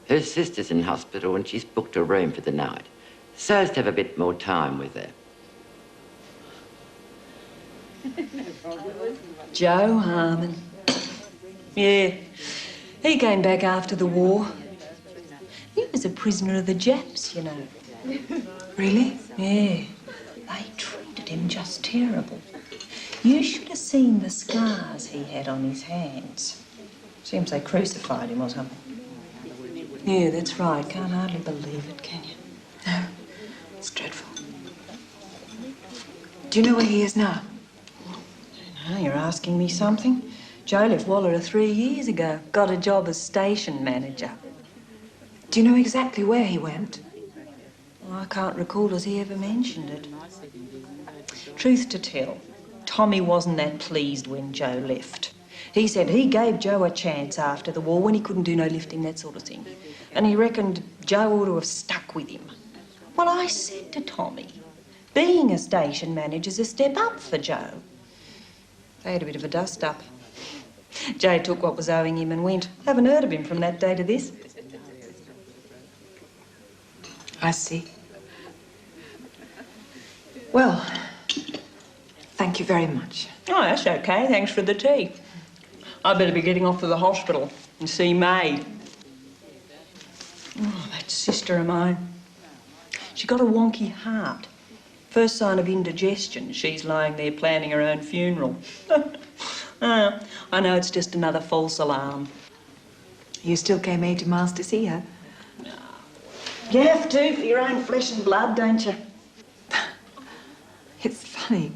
Her sister's in hospital and she's booked a room for the night. So as to have a bit more time with her. Joe Harmon. Yeah, he came back after the war. He was a prisoner of the Japs, you know. Really? Yeah. They treated him just terrible. You should have seen the scars he had on his hands. Seems they crucified him or something. Yeah, that's right. Can't hardly believe it, can you? No, it's dreadful. Do you know where he is now? Now you're asking me something. Joe left Wallara 3 years ago. Got a job as station manager. Do you know exactly where he went? Well, I can't recall as he ever mentioned it. Truth to tell, Tommy wasn't that pleased when Joe left. He said he gave Joe a chance after the war when he couldn't do no lifting, that sort of thing. And he reckoned Joe ought to have stuck with him. Well, I said to Tommy, being a station manager's a step up for Joe. They had a bit of a dust-up. Joe took what was owing him and went. Haven't heard of him from that day to this. I see. Well, thank you very much. Oh, that's okay. Thanks for the tea. I'd better be getting off to the hospital and see May. Oh, that sister of mine. She got a wonky heart. First sign of indigestion, she's lying there planning her own funeral. I know it's just another false alarm. You still came 80 miles to see her? You have to for your own flesh and blood, don't you? It's funny.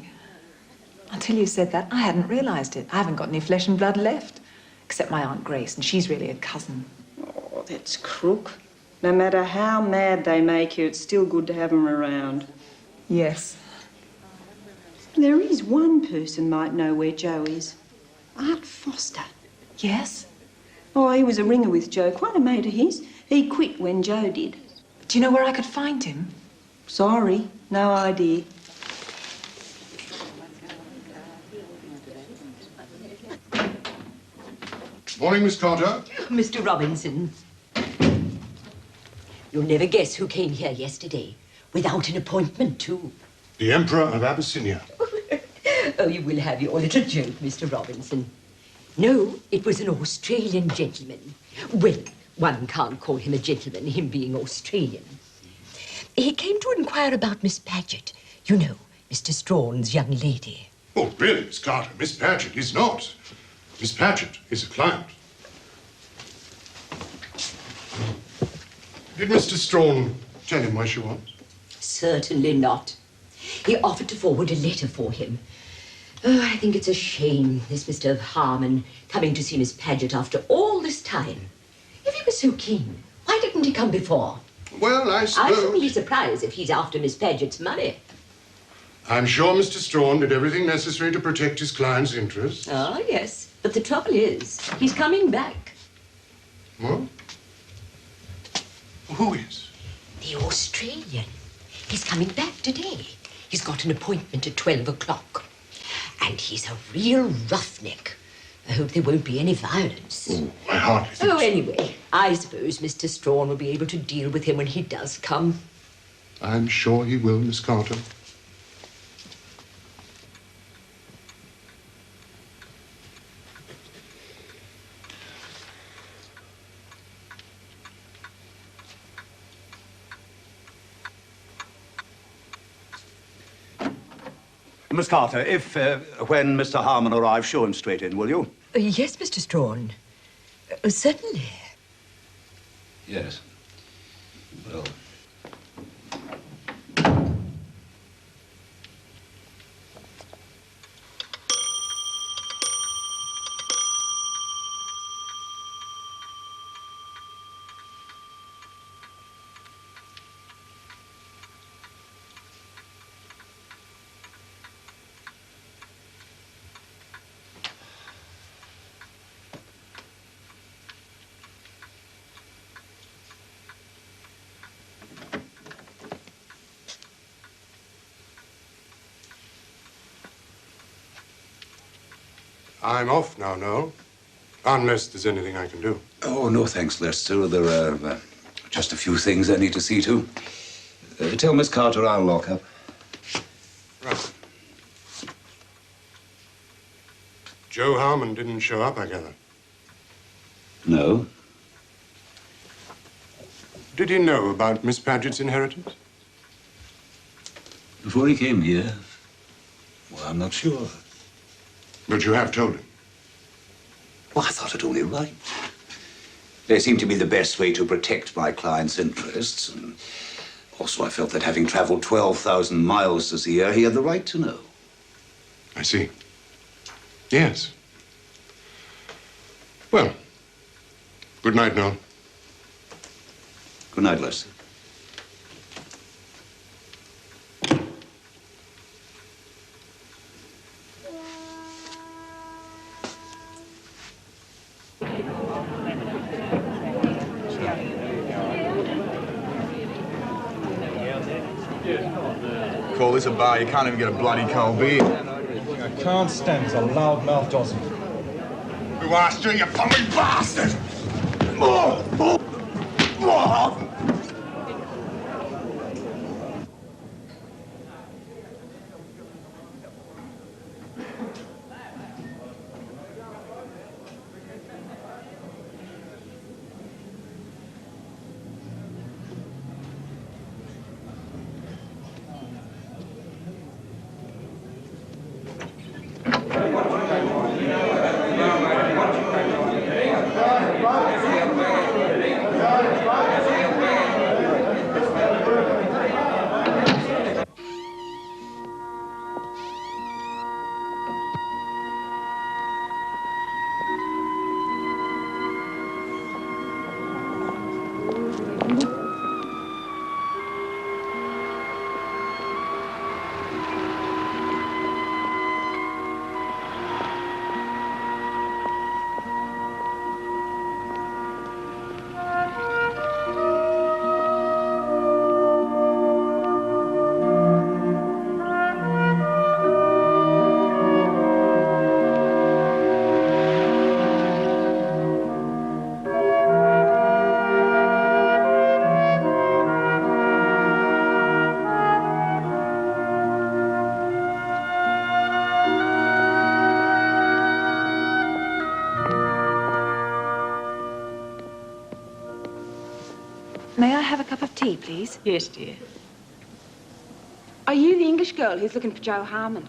Until you said that, I hadn't realised it. I haven't got any flesh and blood left. Except my Aunt Grace, and she's really a cousin. Oh, that's crook. No matter how mad they make you, it's still good to have them around. Yes. There is one person might know where Joe is. Art Foster. Yes? Oh, he was a ringer with Joe, quite a mate of his. He quit when Joe did. Do you know where I could find him? Sorry, no idea. Morning, Miss Carter. Mr. Robinson. You'll never guess who came here yesterday. Without an appointment, too. The Emperor of Abyssinia. Oh, you will have your little joke, Mr. Robinson. No, it was an Australian gentleman. Well, one can't call him a gentleman, him being Australian. He came to inquire about Miss Paget. You know, Mr. Strawn's young lady. Oh, really, Miss Carter? Miss Paget is not. Miss Paget is a client. Did Mr. Strawn tell him where she was? Certainly not. He offered to forward a letter for him. Oh, I think it's a shame, this Mr. Harmon coming to see Miss Paget after all this time. If he was so keen, why didn't he come before? Well, I suppose... I shouldn't be surprised if he's after Miss Paget's money. I'm sure Mr. Strawn did everything necessary to protect his client's interests. Oh, yes. But the trouble is, he's coming back. What? Who is? The Australian. He's coming back today. He's got an appointment at 12 o'clock. And he's a real roughneck. I hope there won't be any violence. Oh, I hardly think so. Anyway, I suppose Mr. Strawn will be able to deal with him when he does come. I'm sure he will, Miss Carter. Miss Carter, if, when Mr. Harmon arrives, show him straight in, will you? Yes, Mr. Strawn. Certainly. Yes. Well... I'm off now, Noel. Unless there's anything I can do. Oh, no thanks, Lester. There are just a few things I need to see to. Tell Miss Carter I'll lock up. Right. Joe Harmon didn't show up, I gather. No. Did he know about Miss Paget's inheritance? Before he came here? Well, I'm not sure. But you have told him? Well, I thought it only right. They seemed to be the best way to protect my client's interests. And also, I felt that having traveled 12,000 miles to see her, he had the right to know. I see. Yes. Well, good night, Noel. Good night, Lester. Call this a bar, you can't even get a bloody cold beer. I can't stand it, a loudmouth doesn't. Who asked you, you bumming bastard? May I have a cup of tea, please? Yes, dear. Are you the English girl who's looking for Joe Harmon?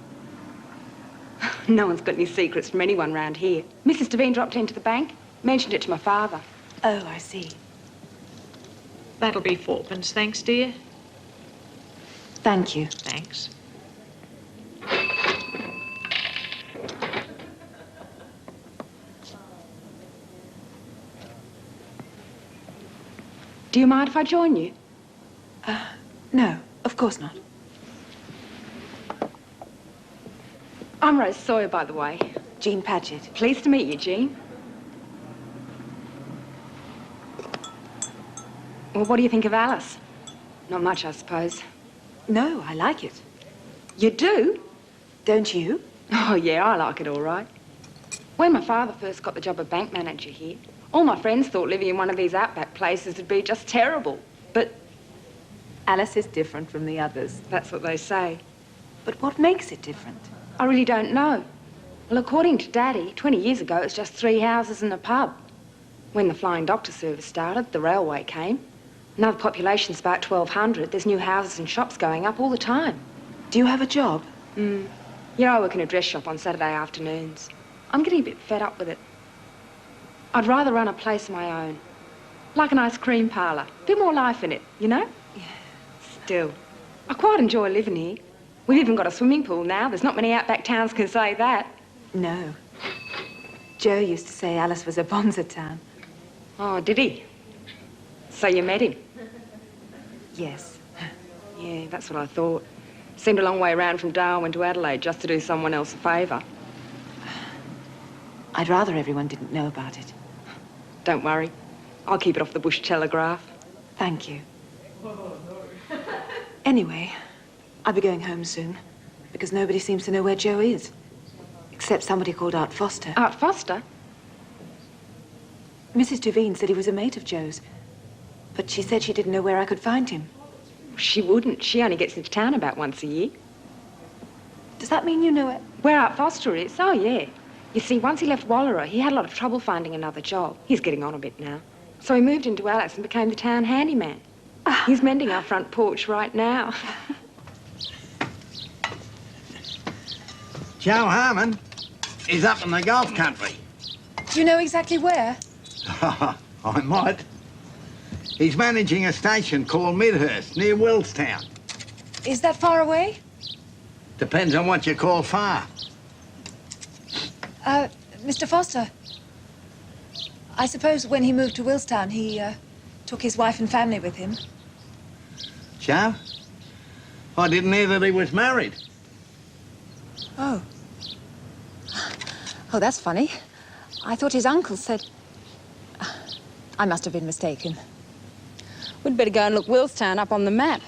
No one's got any secrets from anyone round here. Mrs. Devine dropped into the bank, mentioned it to my father. Oh, I see. That'll be fourpence, thanks, dear. Thank you. Thanks. Do you mind if I join you? No, of course not. I'm Rose Sawyer, by the way. Jean Paget. Pleased to meet you, Jean. Well, what do you think of Alice? Not much, I suppose. No, I like it. You do? Don't you? Oh, yeah, I like it all right. When my father first got the job of bank manager here, all my friends thought living in one of these outback places would be just terrible. But Alice is different from the others. that's what they say. But what makes it different? I really don't know. Well, according to Daddy, 20 years ago, it was just 3 houses and a pub. When the Flying Doctor service started, the railway came. Now the population's about 1,200. There's new houses and shops going up all the time. Do you have a job? Yeah, I work in a dress shop on Saturday afternoons. I'm getting a bit fed up with it. I'd rather run a place of my own. Like an ice cream parlour. A bit more life in it, you know? Yeah. Still, I quite enjoy living here. We've even got a swimming pool now. There's not many outback towns can say that. No. Joe used to say Alice was a bonza town. Oh, did he? So you met him? Yes. Yeah, that's what I thought. Seemed a long way around from Darwin to Adelaide just to do someone else a favour. I'd rather everyone didn't know about it. Don't worry. I'll keep it off the Bush Telegraph. Thank you. Anyway, I'll be going home soon, because nobody seems to know where Joe is. Except somebody called Art Foster. Art Foster? Mrs. Devine said he was a mate of Joe's, but she said she didn't know where I could find him. She wouldn't. She only gets into town about once a year. Does that mean you know it? Where Art Foster is? Oh, yeah. You see, once he left Wallara, he had a lot of trouble finding another job. He's getting on a bit now. So he moved into Alice and became the town handyman. He's mending our front porch right now. Joe Harmon is up in the Gulf country. Do you know exactly where? I might. He's managing a station called Midhurst, near Willstown. Is that far away? Depends on what you call far. Mr. Foster, I suppose when he moved to Willstown, he took his wife and family with him. Joe? I didn't hear that he was married. Oh. Oh, that's funny. I thought his uncle said... I must have been mistaken. We'd better go and look Willstown up on the map.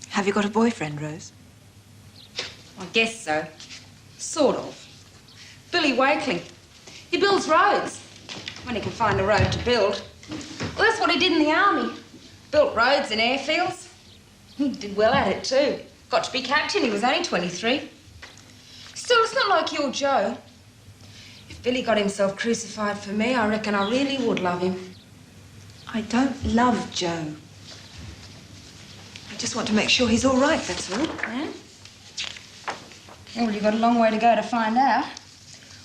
Have you got a boyfriend, Rose? I guess so. Sort of. Billy Wakeling. He builds roads. When he can find a road to build. Well, that's what he did in the army. Built roads and airfields. He did well at it, too. Got to be captain. He was only 23. Still, it's not like your Joe. If Billy got himself crucified for me, I reckon I really would love him. I don't love Joe. I just want to make sure he's all right, that's all. Yeah? Well, you've got a long way to go to find out.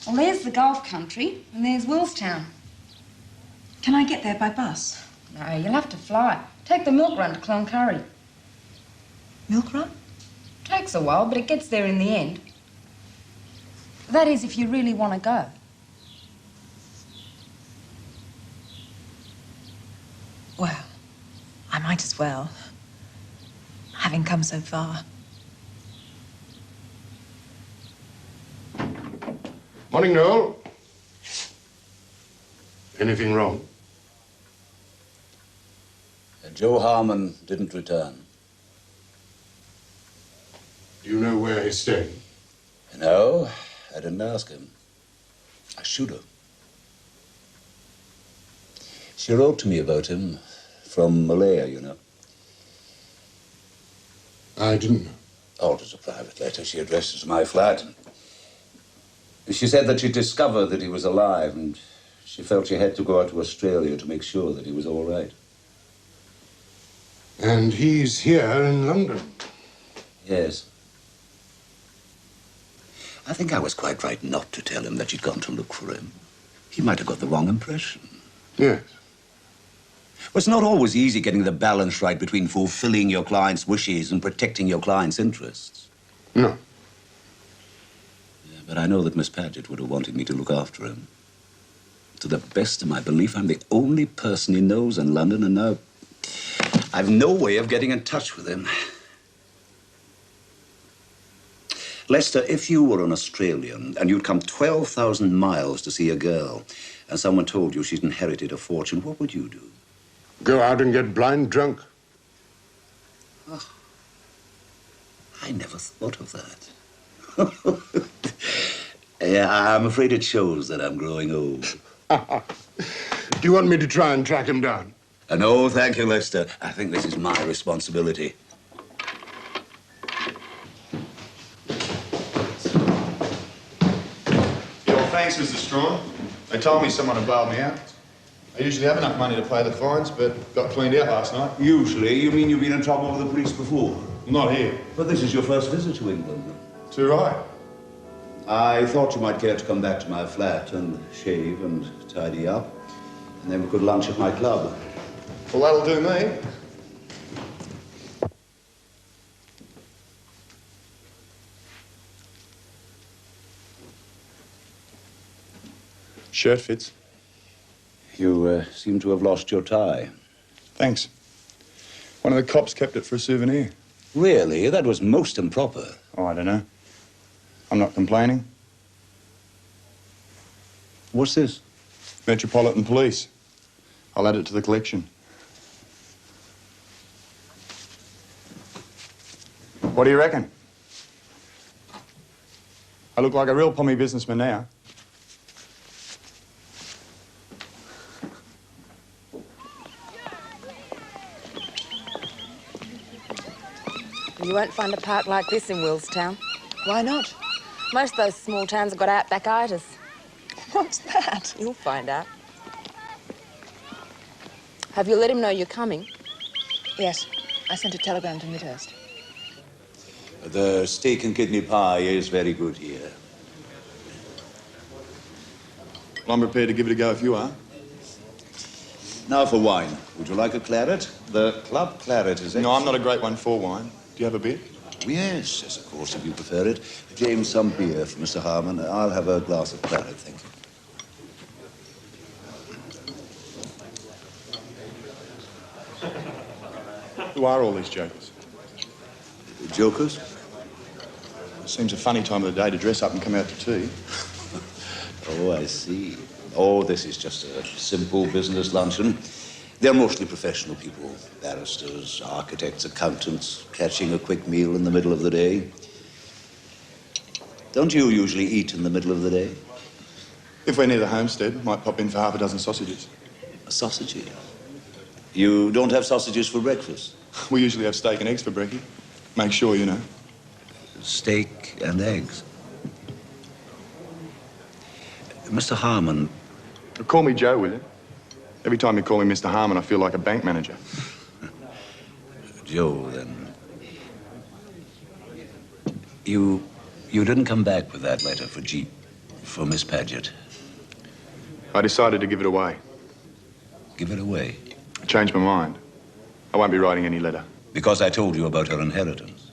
Well, there's the Gulf country, and there's Willstown. Can I get there by bus? No, you'll have to fly. Take the milk run to Cloncurry. Milk run? Takes a while, but it gets there in the end. That is, if you really want to go. Well, I might as well, having come so far. Morning, Noel. Anything wrong? Joe Harmon didn't return. Do you know where he's staying? No, I didn't ask him. I should have. She wrote to me about him from Malaya, you know. I didn't know. Oh, it was a private letter. She addressed it to my flat. She said that she'd discovered that he was alive and she felt she had to go out to Australia to make sure that he was all right. And he's here in London? Yes. I think I was quite right not to tell him that she'd gone to look for him. He might have got the wrong impression. Yes. Well, it's not always easy getting the balance right between fulfilling your client's wishes and protecting your client's interests. No. Yeah, but I know that Miss Paget would have wanted me to look after him. To the best of my belief, I'm the only person he knows in London, and now I've no way of getting in touch with him. Lester, if you were an Australian and you'd come 12,000 miles to see a girl and someone told you she'd inherited a fortune, what would you do? Go out and get blind drunk. Oh, I never thought of that. Yeah, I'm afraid it shows that I'm growing old. Do you want me to try and track him down? No, thank you, Lester. I think this is my responsibility. Thanks, Mr. Strawn. They told me someone had bailed me out. I usually have enough money to pay the fines, but got cleaned out last night. Usually? You mean you've been in trouble with the police before? Not here. But this is your first visit to England. Too right. I thought you might care to come back to my flat and shave and tidy up, and then we could lunch at my club. Well, that'll do me. Shirt fits. You seem to have lost your tie. Thanks. One of the cops kept it for a souvenir. Really? That was most improper. Oh, I don't know. I'm not complaining. What's this? Metropolitan Police. I'll add it to the collection. What do you reckon? I look like a real pommy businessman now. You won't find a park like this in Willstown. Why not? Most of those small towns have got outbackitis. What's that? You'll find out. Have you let him know you're coming? Yes. I sent a telegram to Midhurst. The steak and kidney pie is very good here. Well, I'm prepared to give it a go if you are. Now for wine. Would you like a claret? The club claret is excellent. No, I'm not a great one for wine. Do you have a beer? Yes, yes, of course, if you prefer it. James, some beer for Mr. Harmon. I'll have a glass of claret, thank you. Who are all these jokers? Jokers? It seems a funny time of the day to dress up and come out to tea. Oh, I see. Oh, this is just a simple business luncheon. They're mostly professional people. Barristers, architects, accountants, catching a quick meal in the middle of the day. Don't you usually eat in the middle of the day? If we're near the homestead, might pop in for half a dozen sausages. A sausage? You don't have sausages for breakfast? We usually have steak and eggs for brekkie. Make sure, you know. Steak and eggs? Mr. Harmon... Call me Joe, will you? Every time you call me Mr. Harmon, I feel like a bank manager. Joe, then. You didn't come back with that letter for Miss Paget. I decided to give it away. Give it away? I changed my mind. I won't be writing any letter. Because I told you about her inheritance.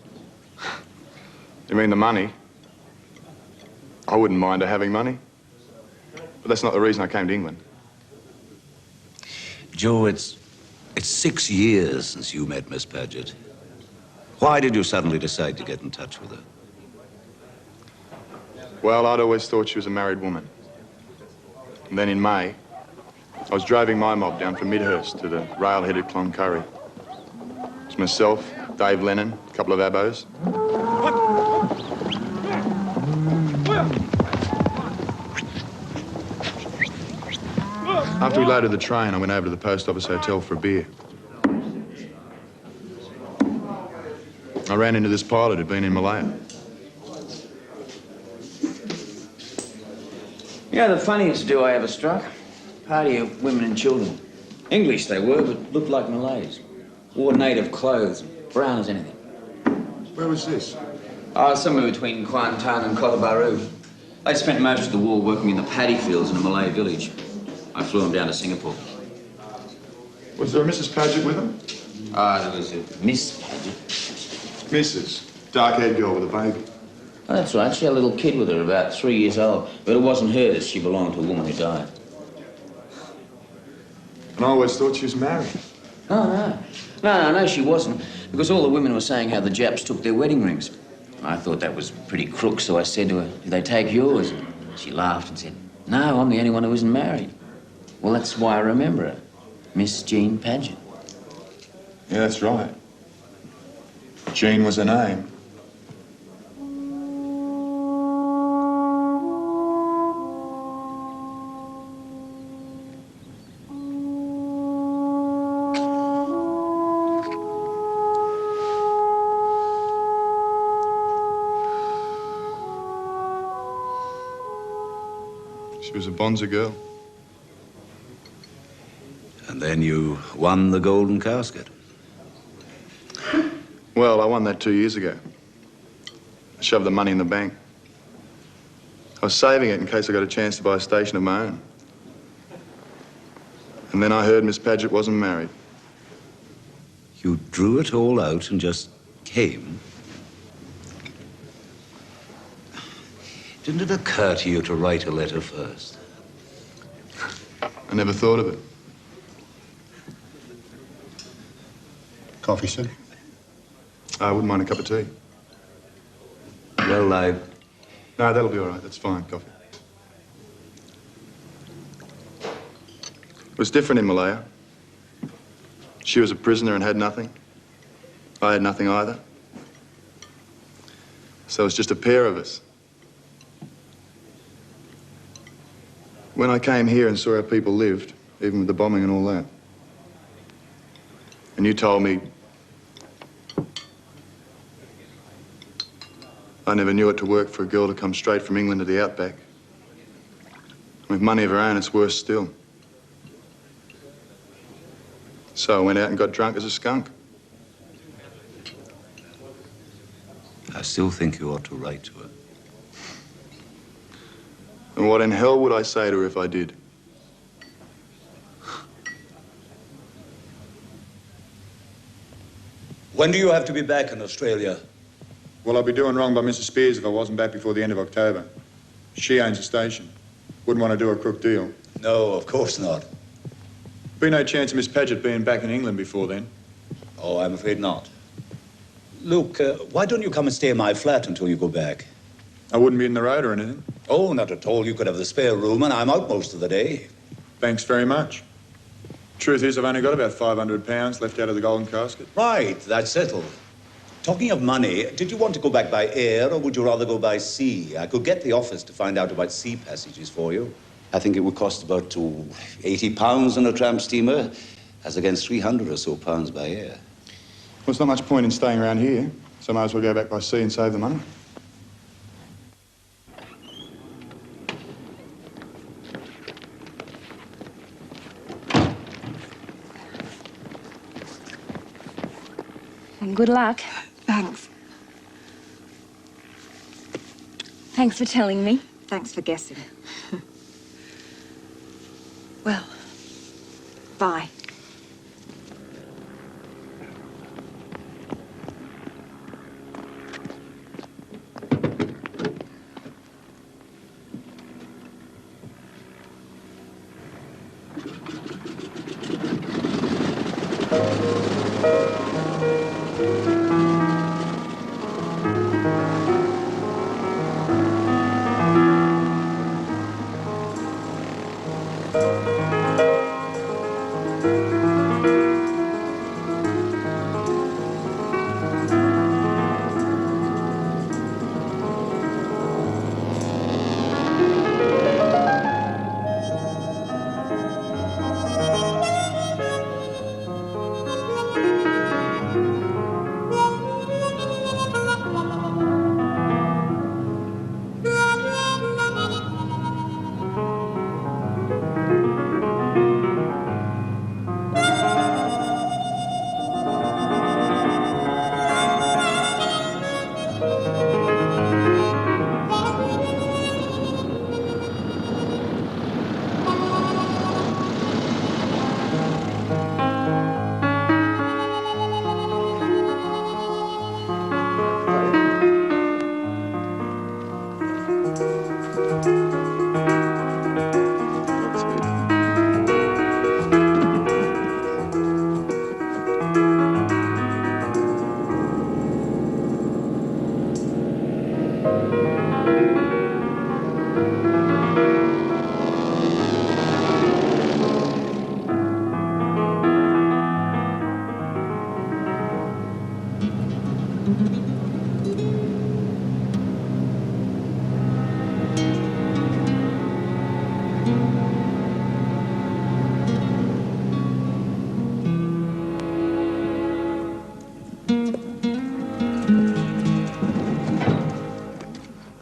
You mean the money? I wouldn't mind her having money. But that's not the reason I came to England. Joe, it's 6 years since you met Miss Paget. Why did you suddenly decide to get in touch with her? Well, I'd always thought she was a married woman. And then in May, I was driving my mob down from Midhurst to the rail-headed Cloncurry. It was myself, Dave Lennon, a couple of abos. After we loaded the train, I went over to the post office hotel for a beer. I ran into this pilot who'd been in Malaya. You know, the funniest do I ever struck? Party of women and children. English they were, but looked like Malays. Wore native clothes, brown as anything. Where was this? Somewhere between Kuantan and Kota Bharu. They'd spent most of the war working in the paddy fields in a Malay village. I flew them down to Singapore. Was there a Mrs. Paget with them? There was a Miss Paget. Mrs. Dark-haired girl with a baby. Oh, that's right. She had a little kid with her, about 3 years old. But it wasn't hers. She belonged to a woman who died. And I always thought she was married. Oh, no, she wasn't. Because all the women were saying how the Japs took their wedding rings. I thought that was pretty crook, so I said to her, "Did they take yours?" And she laughed and said, "No, I'm the only one who isn't married." Well, that's why I remember her. Miss Jean Paget. Yeah, that's right. Jean was her name. She was a Bonza girl. And then you won the golden casket. Well, I won that 2 years ago. I shoved the money in the bank. I was saving it in case I got a chance to buy a station of my own. And then I heard Miss Paget wasn't married. You drew it all out and just came. Didn't it occur to you to write a letter first? I never thought of it. Coffee, sir? I wouldn't mind a cup of tea. Well, No, that'll be all right. That's fine, coffee. It was different in Malaya. She was a prisoner and had nothing. I had nothing either. So it was just a pair of us. When I came here and saw how people lived, even with the bombing and all that, and you told me I never knew it to work for a girl to come straight from England to the outback. With money of her own, it's worse still. So I went out and got drunk as a skunk. I still think you ought to write to her. And what in hell would I say to her if I did? When do you have to be back in Australia? Well, I'd be doing wrong by Mrs. Spears if I wasn't back before the end of October. She owns the station. Wouldn't want to do a crook deal. No, of course not. Be no chance of Miss Paget being back in England before then. Oh, I'm afraid not. Luke, why don't you come and stay in my flat until you go back? I wouldn't be in the road or anything. Oh, not at all. You could have the spare room, and I'm out most of the day. Thanks very much. Truth is, I've only got about £500 left out of the golden casket. Right, that's settled. Talking of money, did you want to go back by air, or would you rather go by sea? I could get the office to find out about sea passages for you. I think it would cost about £80 on a tramp steamer, as against 300 or so pounds by air. Well, there's not much point in staying around here, so I might as well go back by sea and save the money. And good luck. Thanks. Thanks for telling me. Thanks for guessing. Well, bye.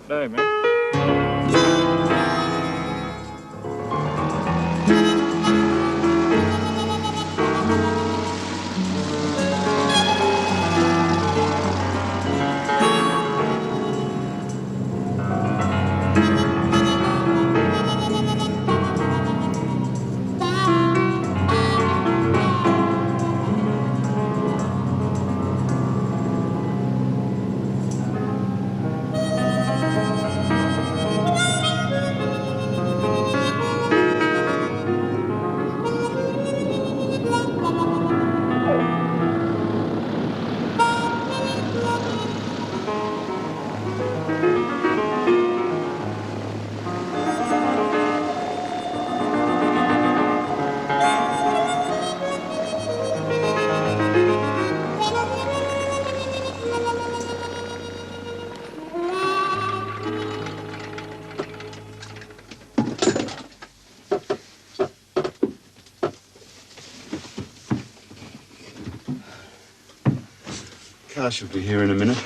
Hey, man. Car should be here in a minute.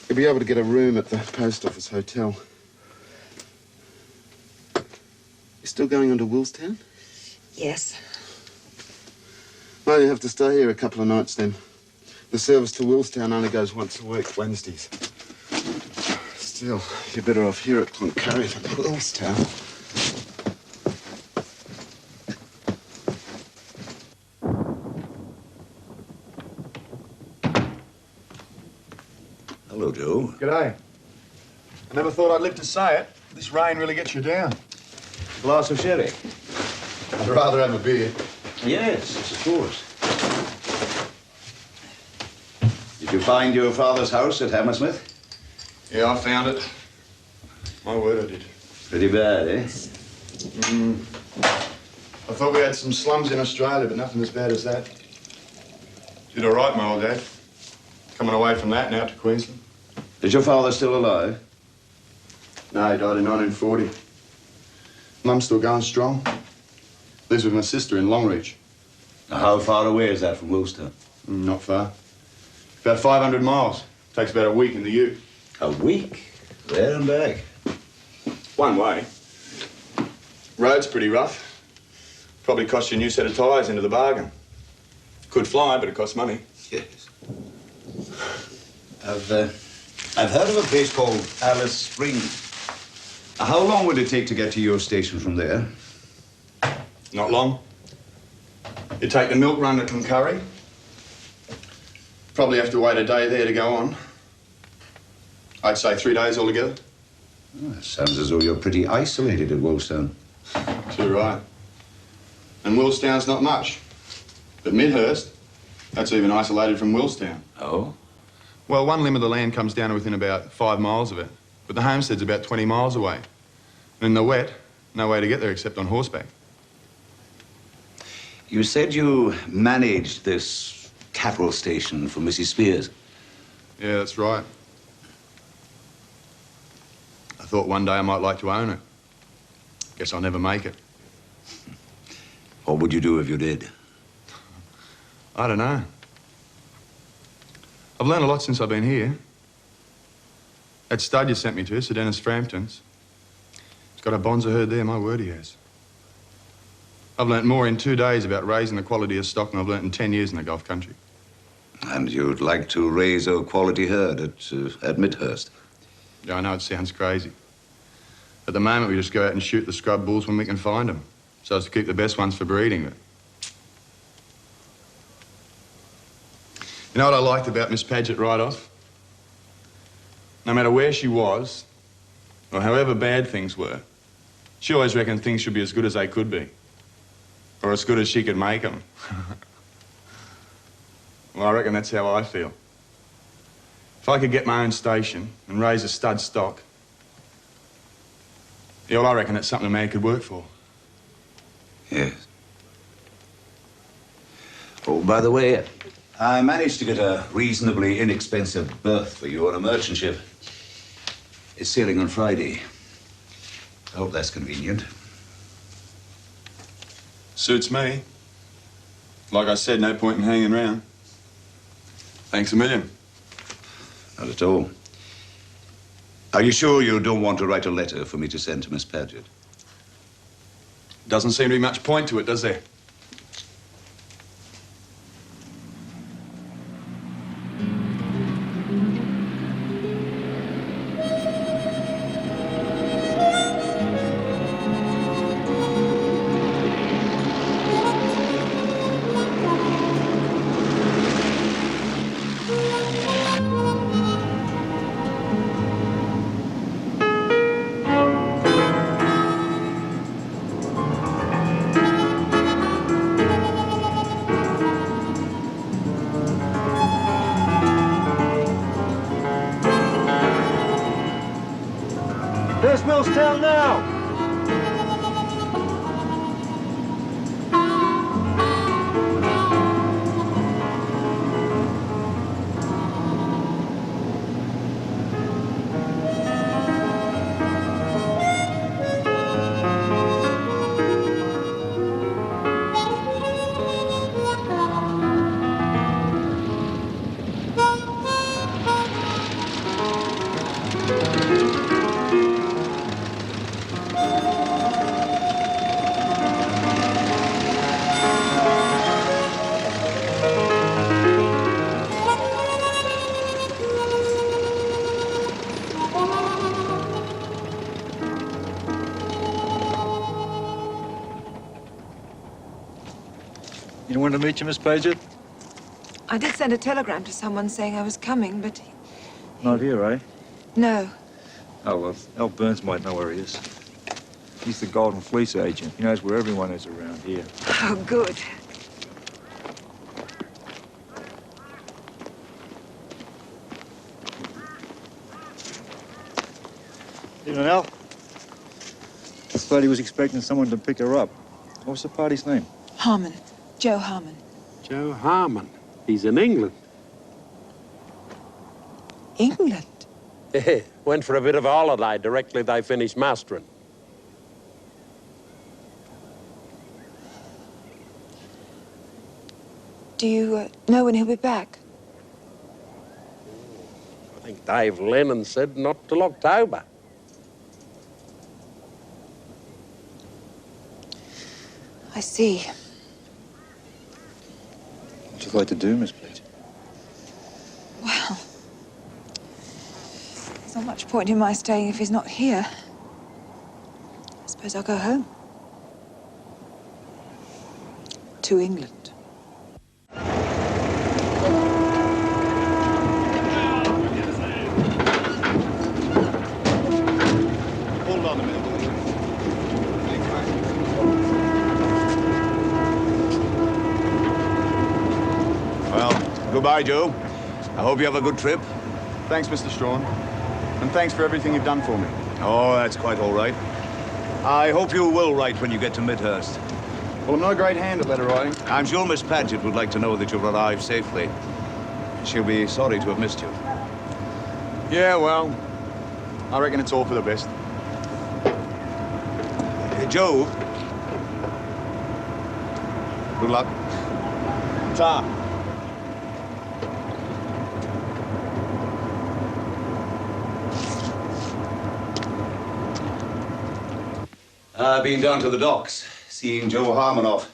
You'll be able to get a room at the post office hotel. You still going on to Willstown? Yes. Well, you have to stay here a couple of nights then. The service to Willstown only goes once a week, Wednesdays. Still, you're better off here at Cloncurry than Willstown. Hello, Joe. G'day. I never thought I'd live to say it. This rain really gets you down. Glass of sherry? I'd rather have a beer. Yes, of course. Did you find your father's house at Hammersmith? Yeah, I found it. My word, I did. Pretty bad, eh? I thought we had some slums in Australia, but nothing as bad as that. Did all right, my old dad. Coming away from that now to Queensland. Is your father still alive? No, he died in 1940. Mum's still going strong. Lives with my sister in Longreach. How far away is that from Willstown? Not far. About 500 miles. Takes about a week in the ute. A week? There and back? One way. Road's pretty rough. Probably cost you a new set of tyres into the bargain. Could fly, but it costs money. Yes. I've heard of a place called Alice Springs. How long would it take to get to your station from there? Not long. You take the milk run to Cloncurry. Probably have to wait a day there to go on. I'd say 3 days altogether. Oh, it sounds as though you're pretty isolated at Willstown. Too right. And Willstown's not much. But Midhurst, that's even isolated from Willstown. Oh? Well, one limb of the land comes down to within about 5 miles of it. But the homestead's about 20 miles away. And in the wet, no way to get there except on horseback. You said you managed this cattle station for Mrs. Spears. Yeah, that's right. I thought one day I might like to own it. Guess I'll never make it. What would you do if you did? I don't know. I've learned a lot since I've been here. That stud you sent me to, Sir Dennis Frampton's, he's got a bonzer herd there, my word he has. I've learnt more in 2 days about raising the quality of stock than I've learnt in 10 years in the Gulf country. And you'd like to raise a quality herd at Midhurst? Yeah, I know it sounds crazy. At the moment, we just go out and shoot the scrub bulls when we can find them, so as to keep the best ones for breeding. But you know what I liked about Miss Paget right off? No matter where she was, or however bad things were, she always reckoned things should be as good as they could be. Or as good as she could make them. Well, I reckon that's how I feel. If I could get my own station and raise a stud stock, yeah, well, I reckon that's something a man could work for. Yes. Oh, by the way, I managed to get a reasonably inexpensive berth for you on a merchant ship. It's sailing on Friday. I hope that's convenient. Suits me. Like I said, no point in hanging around. Thanks a million. Not at all. Are you sure you don't want to write a letter for me to send to Miss Paget? Doesn't seem to be much point to it, does there? There's Millstown now! You want to meet you, Miss Paget? I did send a telegram to someone saying I was coming, but Not here, eh? no. Oh, well, Al Burns might know where he is. He's the Golden Fleece agent. He knows where everyone is around here. Oh, good. Evening, Al. This lady was expecting someone to pick her up. What's the party's name? Harmon. Joe Harmon. Joe Harmon. He's in England. England? Went for a bit of a holiday directly they finished mastering. Do you know when he'll be back? I think Dave Lennon said not till October. I see. What'd you like to do, Miss Paget? Well, there's not much point in my staying if he's not here. I suppose I'll go home. To England. Hold on a minute. Well, goodbye, Joe. I hope you have a good trip. Thanks, Mr. Strawn. And thanks for everything you've done for me. Oh, that's quite all right. I hope you will write when you get to Midhurst. Well, I'm not a great hand at letter writing. I'm sure Miss Paget would like to know that you've arrived safely. She'll be sorry to have missed you. Yeah, well, I reckon it's all for the best. Joe. Good luck. Ta. I've been down to the docks, seeing Joe Harmon off.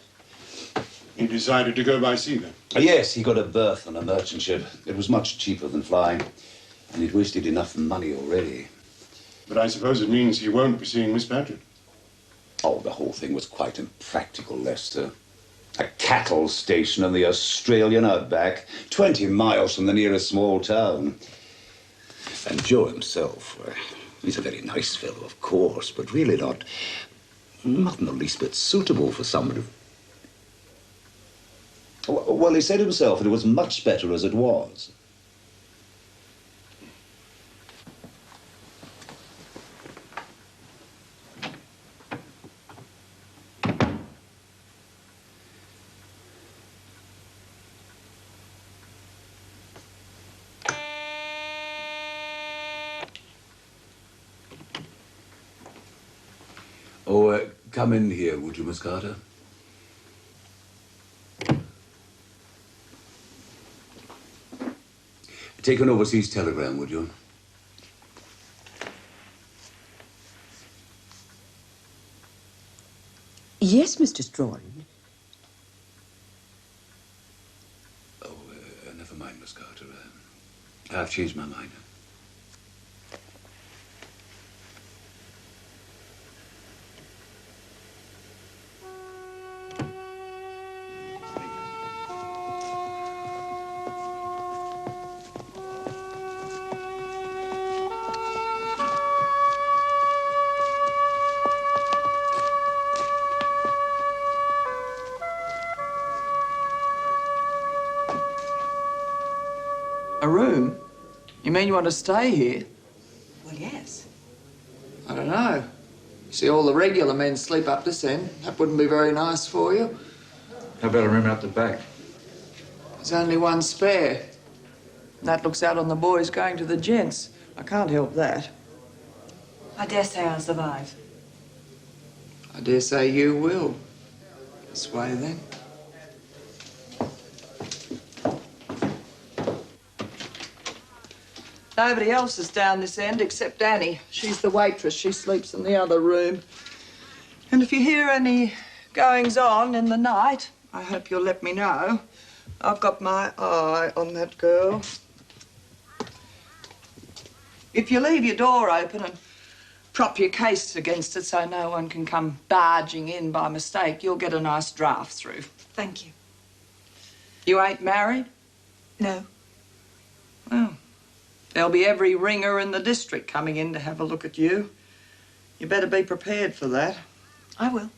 You decided to go by sea then? Yes, he got a berth on a merchant ship. It was much cheaper than flying, and he'd wasted enough money already. But I suppose it means you won't be seeing Miss Paget. Oh, the whole thing was quite impractical, Lester. A cattle station in the Australian outback, 20 miles from the nearest small town. And Joe himself, he's a very nice fellow, of course, but really not in the least bit suitable for someone who... Well, he said himself that it was much better as it was. Oh, come in here, would you, Miss Carter? Take an overseas telegram, would you? Yes, Mr. Strawn. Oh, never mind, Miss Carter. I've changed my mind. A room? You mean you want to stay here? Well, yes. I don't know. See, all the regular men sleep up this end. That wouldn't be very nice for you. How about a room out the back? There's only one spare. And that looks out on the boys going to the gents. I can't help that. I dare say I'll survive. I dare say you will. This way, then. Nobody else is down this end except Annie. She's the waitress. She sleeps in the other room. And if you hear any goings-on in the night, I hope you'll let me know. I've got my eye on that girl. If you leave your door open and prop your case against it so no one can come barging in by mistake, you'll get a nice draft through. Thank you. You ain't married? No. Well, there'll be every ringer in the district coming in to have a look at you. You better be prepared for that. I will.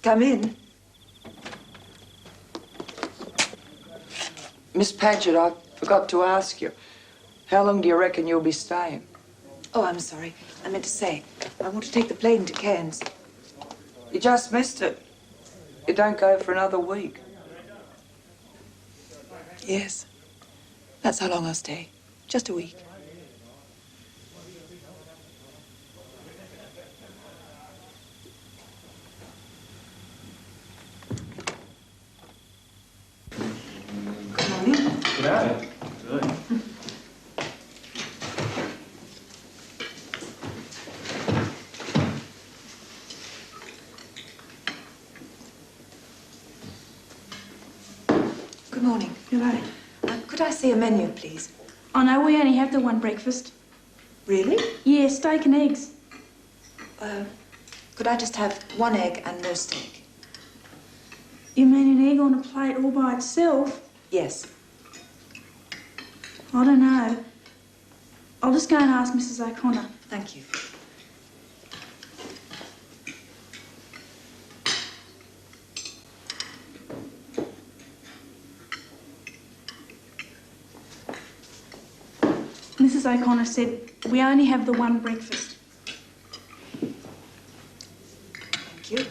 Come in. Miss Paget, I forgot to ask you. How long do you reckon you'll be staying? Oh, I'm sorry. I meant to say, I want to take the plane to Cairns. You just missed it. It don't go for another week. Yes. That's how long I'll stay. Just a week. Good morning. You're right. Could I see a menu, please? Oh, no, we only have the one breakfast. Really? Yeah, steak and eggs. Could I just have one egg and no steak? You mean an egg on a plate all by itself? Yes. I don't know. I'll just go and ask Mrs. O'Connor. Thank you. Mrs. O'Connor said we only have the one breakfast. Thank you.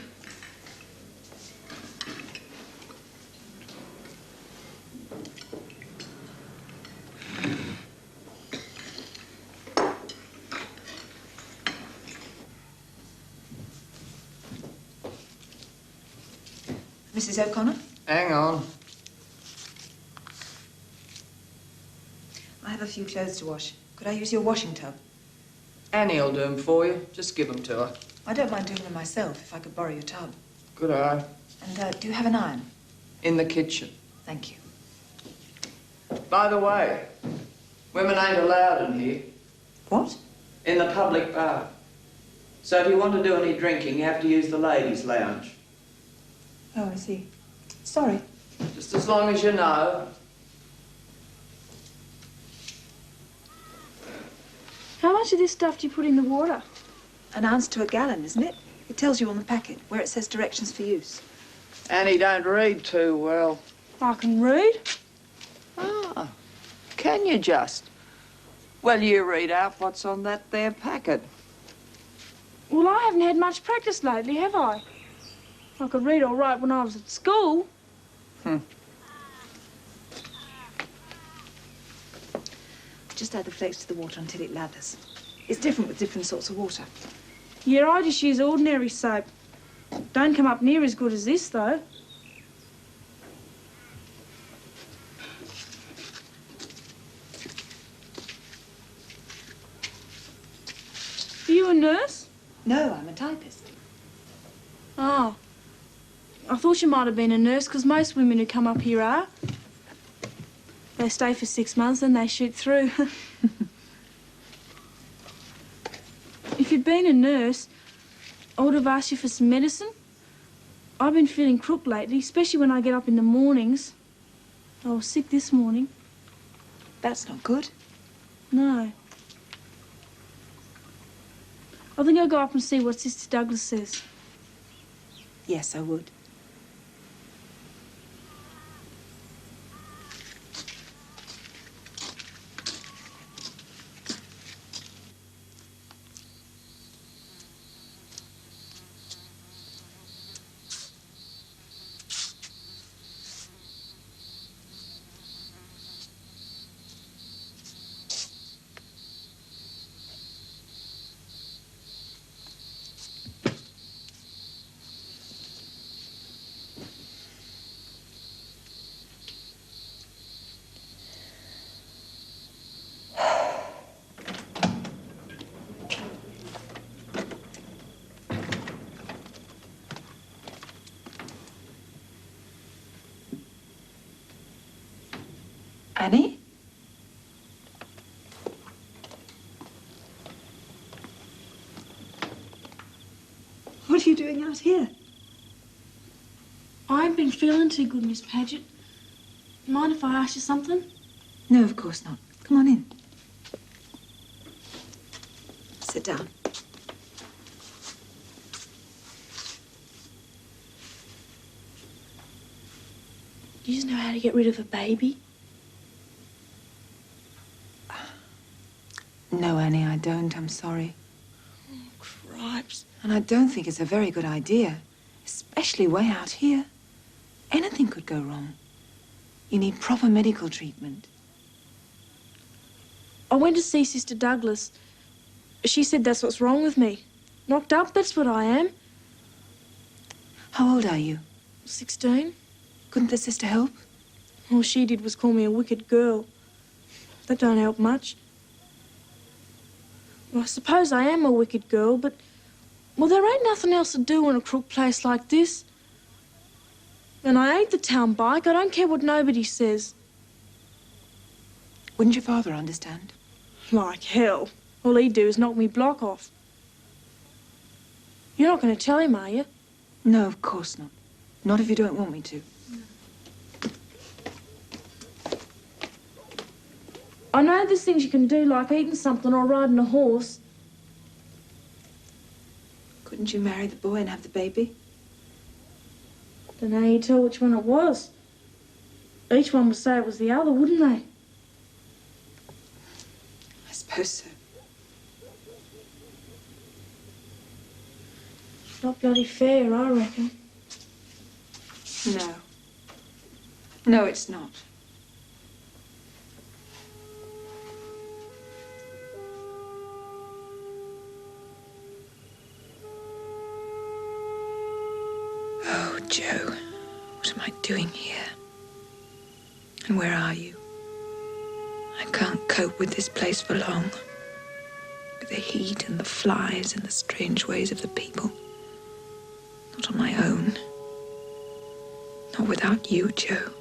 Mrs. O'Connor? Hang on. I have a few clothes to wash. Could I use your washing tub? Annie'll do them for you. Just give them to her. I don't mind doing them myself, if I could borrow your tub. Good eye. And do you have an iron? In the kitchen. Thank you. By the way, women ain't allowed in here. What? In the public bar. So if you want to do any drinking, you have to use the ladies' lounge. Oh, I see. Sorry. Just as long as you know. How much of this stuff do you put in the water? An ounce to a gallon, isn't it? It tells you on the packet where it says directions for use. Annie don't read too well. I can read. Ah, can you just? Well, you read out what's on that there packet. Well, I haven't had much practice lately, have I? I could read all right when I was at school. Just add the flakes to the water until it lathers. It's different with different sorts of water. Yeah, I just use ordinary soap. Don't come up near as good as this, though. Are you a nurse? No, I'm a typist. Oh. I thought you might have been a nurse, because most women who come up here are. They stay for 6 months, then they shoot through. If you'd been a nurse, I would have asked you for some medicine. I've been feeling crook lately, especially when I get up in the mornings. I was sick this morning. That's not good. No. I think I'll go up and see what Sister Douglas says. Yes, I would. Annie? What are you doing out here? I ain't been feeling too good, Miss Paget. Mind if I ask you something? No, of course not. Come on in. Sit down. Do you know how to get rid of a baby? No, Annie, I don't. I'm sorry. Oh, cripes. And I don't think it's a very good idea, especially way out here. Anything could go wrong. You need proper medical treatment. I went to see Sister Douglas. She said that's what's wrong with me. Knocked up, that's what I am. How old are you? 16. Couldn't the sister help? All she did was call me a wicked girl. That don't help much. Well, I suppose I am a wicked girl, but... Well, there ain't nothing else to do in a crook place like this. And I hate the town bike. I don't care what nobody says. Wouldn't your father understand? Like hell. All he'd do is knock me block off. You're not going to tell him, are you? No, of course not. Not if you don't want me to. I know there's things you can do, like eating something or riding a horse. Couldn't you marry the boy and have the baby? Then how you tell which one it was? Each one would say it was the other, wouldn't they? I suppose so. Not bloody fair, I reckon. No. No, it's not. Oh, Joe, what am I doing here? And where are you? I can't cope with this place for long. With the heat and the flies and the strange ways of the people. Not on my own. Not without you, Joe.